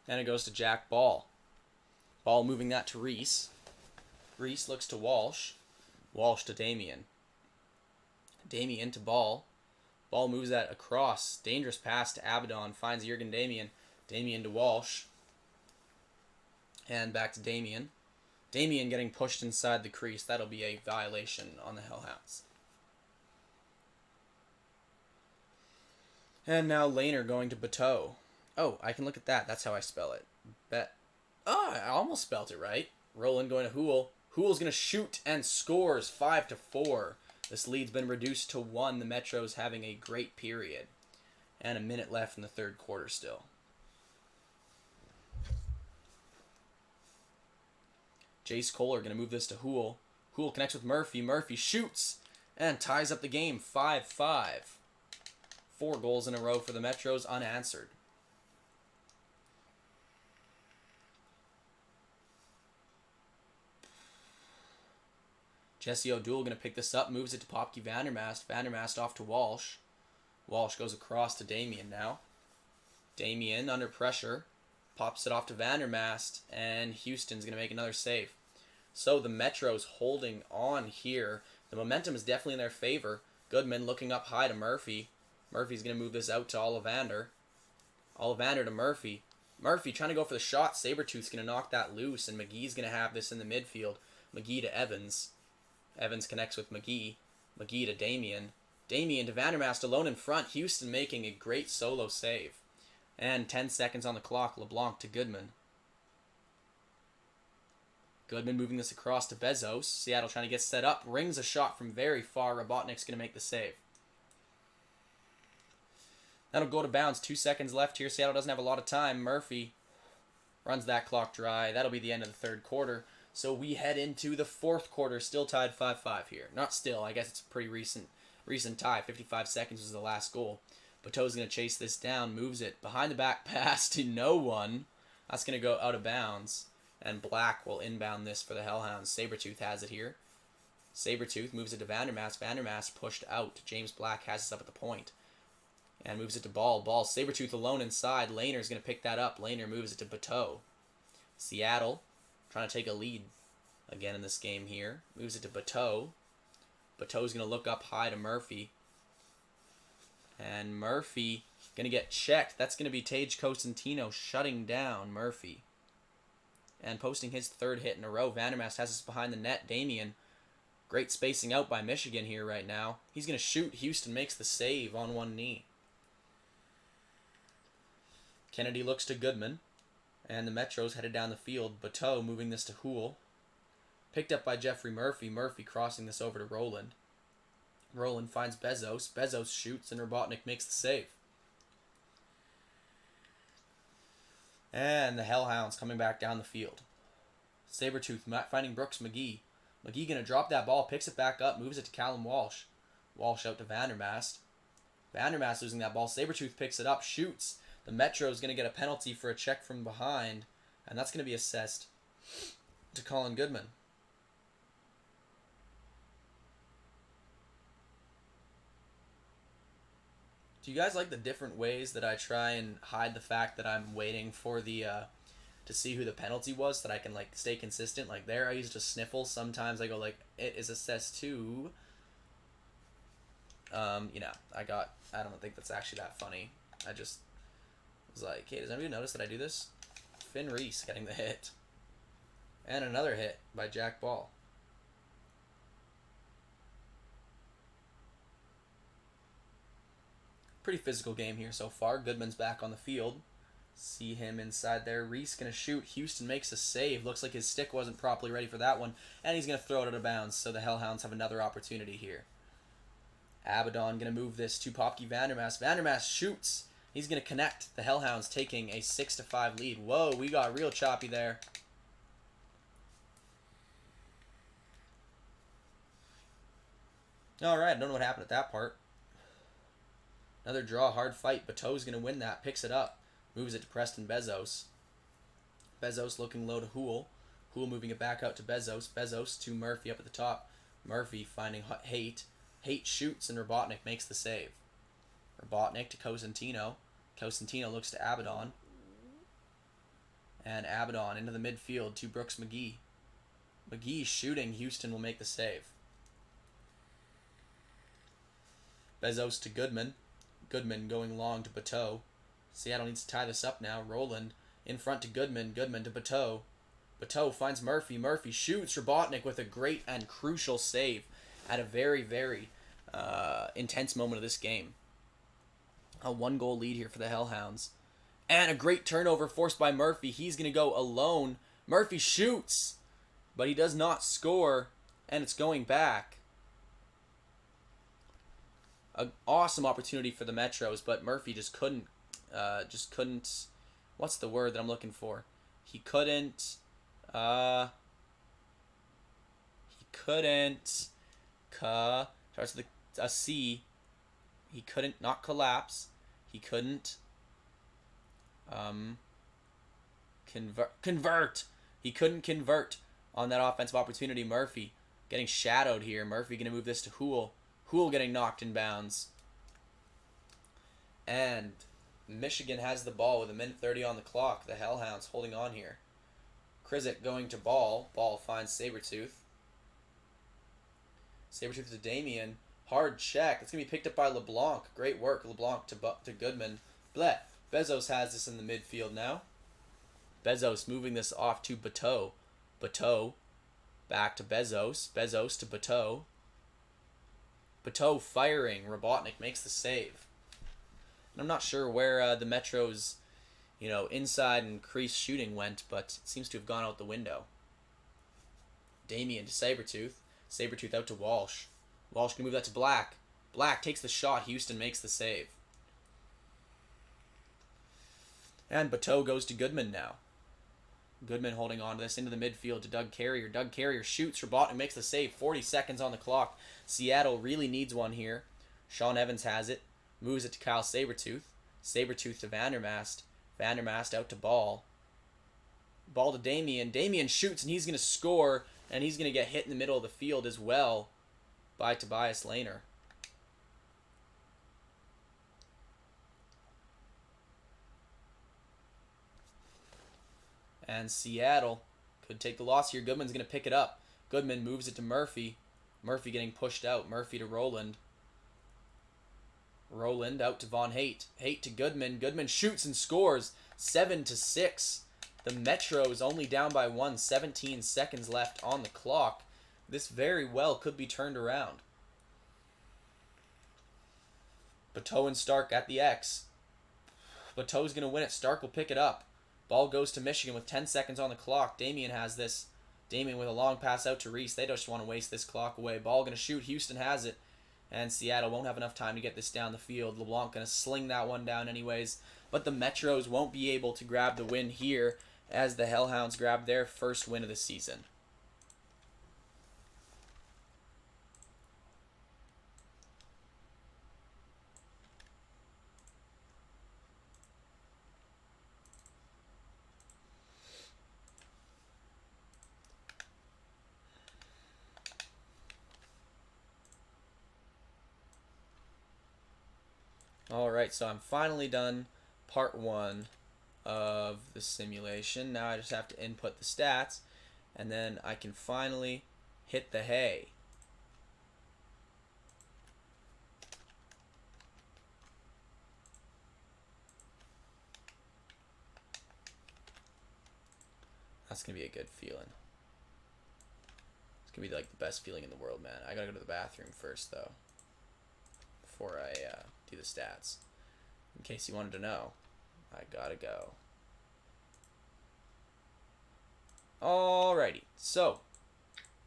And it goes to Jack Ball. Ball moving that to Reese. Reese looks to Walsh. Walsh to Damien. Damien to Ball. Ball moves that across. Dangerous pass to Abaddon. Finds Jurgen Damien. Damien to Walsh. And back to Damien. Damien getting pushed inside the crease. That'll be a violation on the Hellhounds. And now Lehner going to Bateau. Oh, I can look at that. That's how I spell it. Oh, I almost spelled it right. Roland going to Hool. Hool's going to shoot and scores 5-4. This lead's been reduced to 1. The Metro's having a great period. And a minute left in the third quarter still. Jace Kohler going to move this to Hool. Hool connects with Murphy. Murphy shoots and ties up the game 5-5. 4 goals in a row for the Metros unanswered. Jesse O'Doul going to pick this up, moves it to Popke Vandermast. Vandermast off to Walsh. Walsh goes across to Damien now. Damien under pressure. Pops it off to Vandermast, and Houston's going to make another save. So the Metro's holding on here. The momentum is definitely in their favor. Goodman looking up high to Murphy. Murphy's going to move this out to Ollivander. Ollivander to Murphy. Murphy trying to go for the shot. Sabretooth's going to knock that loose, and McGee's going to have this in the midfield. McGee to Evans. Evans connects with McGee. McGee to Damien. Damien to Vandermast alone in front. Houston making a great solo save. And 10 seconds on the clock. LeBlanc to Goodman. Goodman moving this across to Bezos. Seattle trying to get set up. Rings a shot from very far. Robotnik's going to make the save. That'll go to bounds. 2 seconds left here. Seattle doesn't have a lot of time. Murphy runs that clock dry. That'll be the end of the third quarter. So we head into the fourth quarter. Still tied 5-5 here. Not still. I guess it's a pretty recent tie. 55 seconds was the last goal. Bateau's going to chase this down. Moves it behind the back pass to no one. That's going to go out of bounds. And Black will inbound this for the Hellhounds. Sabretooth has it here. Sabretooth moves it to Vandermast. Vandermast pushed out. James Black has this up at the point. And moves it to Ball. Ball. Sabretooth alone inside. Lehner's going to pick that up. Lehner moves it to Bateau. Seattle trying to take a lead again in this game here. Moves it to Bateau. Bateau's going to look up high to Murphy. And Murphy going to get checked. That's going to be Tage Cosentino shutting down Murphy. And posting his third hit in a row. Vandermast has this behind the net. Damien. Great spacing out by Michigan here right now. He's going to shoot. Houston makes the save on one knee. Kennedy looks to Goodman. And the Metros headed down the field. Bateau moving this to Hool. Picked up by Jeffrey Murphy. Murphy crossing this over to Roland. Roland finds Bezos. Bezos shoots and Robotnik makes the save. And the Hellhounds coming back down the field. Sabretooth finding Brooks McGee. McGee going to drop that ball, picks it back up, moves it to Callum Walsh. Walsh out to Vandermast. Vandermast losing that ball. Sabretooth picks it up, shoots. The Metro's going to get a penalty for a check from behind, and that's going to be assessed to Colin Goodman. Do you guys like the different ways that I try and hide the fact that I'm waiting for the to see who the penalty was so that I can like stay consistent? Like there I used a sniffle. Sometimes I go like it is assessed to I don't think that's actually that funny. I just was like, hey, does anybody notice that I do this? Finn Reese getting the hit. And another hit by Jack Ball. Pretty physical game here so far. Goodman's back on the field. See him inside there. Reese going to shoot. Houston makes a save. Looks like his stick wasn't properly ready for that one. And he's going to throw it out of bounds. So the Hellhounds have another opportunity here. Abaddon going to move this to Popke Vandermast. Vandermast shoots. He's going to connect. The Hellhounds taking a 6-5 lead. Whoa, we got real choppy there. Alright, I don't know what happened at that part. Another draw, hard fight. Bateau's going to win that. Picks it up. Moves it to Preston Bezos. Bezos looking low to Hool. Hool moving it back out to Bezos. Bezos to Murphy up at the top. Murphy finding Haight. Haight shoots and Robotnik makes the save. Robotnik to Cosentino. Cosentino looks to Abaddon. And Abaddon into the midfield to Brooks McGee. McGee shooting. Houston will make the save. Bezos to Goodman. Goodman going long to Bateau. Seattle needs to tie this up now. Roland in front to Goodman. Goodman to Bateau. Bateau finds Murphy. Murphy shoots. Robotnik with a great and crucial save at a very, very intense moment of this game. A 1-goal lead here for the Hellhounds. And a great turnover forced by Murphy. He's going to go alone. Murphy shoots, but he does not score, and it's going back. An awesome opportunity for the Metros, but Murphy just couldn't, what's the word that I'm looking for? He couldn't, starts with a C. He couldn't, not collapse. He couldn't, convert. He couldn't convert on that offensive opportunity. Murphy getting shadowed here. Murphy going to move this to Hool. Hool getting knocked in bounds. And Michigan has the ball with 1:30 on the clock. The Hellhounds holding on here. Krizik going to Ball. Ball finds Sabretooth. Sabretooth to Damien. Hard check. It's going to be picked up by LeBlanc. Great work. LeBlanc to Goodman. Bleh. Bezos has this in the midfield now. Bezos moving this off to Bateau. Bateau back to Bezos. Bezos to Bateau. Bateau firing. Robotnik makes the save. And I'm not sure where the Metros, inside and crease shooting went, but it seems to have gone out the window. Damien to Sabretooth. Sabretooth out to Walsh. Walsh can move that to Black. Black takes the shot. Houston makes the save. And Bateau goes to Goodman now. Goodman holding on to this into the midfield to Doug Carrier. Doug Carrier shoots. Robotnik makes the save. 40 seconds on the clock. Seattle really needs one here. Sean Evans has it. Moves it to Kyle Sabretooth. Sabretooth to Vandermast. Vandermast out to Ball. Ball to Damien. Damien shoots and he's going to score. And he's going to get hit in the middle of the field as well by Tobias Lehner. And Seattle could take the loss here. Goodman's going to pick it up. Goodman moves it to Murphy. Murphy getting pushed out. Murphy to Roland. Roland out to Von Haight. Haight to Goodman. Goodman shoots and scores. 7-6. The Metros only down by 1. 17 seconds left on the clock. This very well could be turned around. Bateau and Stark at the X. Bateau's going to win it. Stark will pick it up. Ball goes to Michigan with 10 seconds on the clock. Damien has this. Damien with a long pass out to Reese. They just want to waste this clock away. Ball going to shoot. Houston has it. And Seattle won't have enough time to get this down the field. LeBlanc going to sling that one down anyways. But the Metros won't be able to grab the win here as the Hellhounds grab their first win of the season. Alright, so I'm finally done part 1 of the simulation. Now I just have to input the stats, and then I can finally hit the hay. That's going to be a good feeling. It's going to be like the best feeling in the world, man. I got to go to the bathroom first, though, before I do the stats. In case you wanted to know, I gotta go. Alrighty, so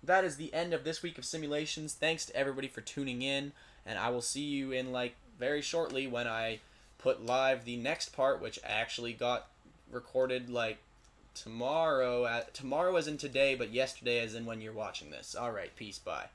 that is the end of this week of simulations. Thanks to everybody for tuning in, and I will see you in very shortly when I put live the next part, which actually got recorded tomorrow as in today, but yesterday as in when you're watching this. Alright, peace, bye.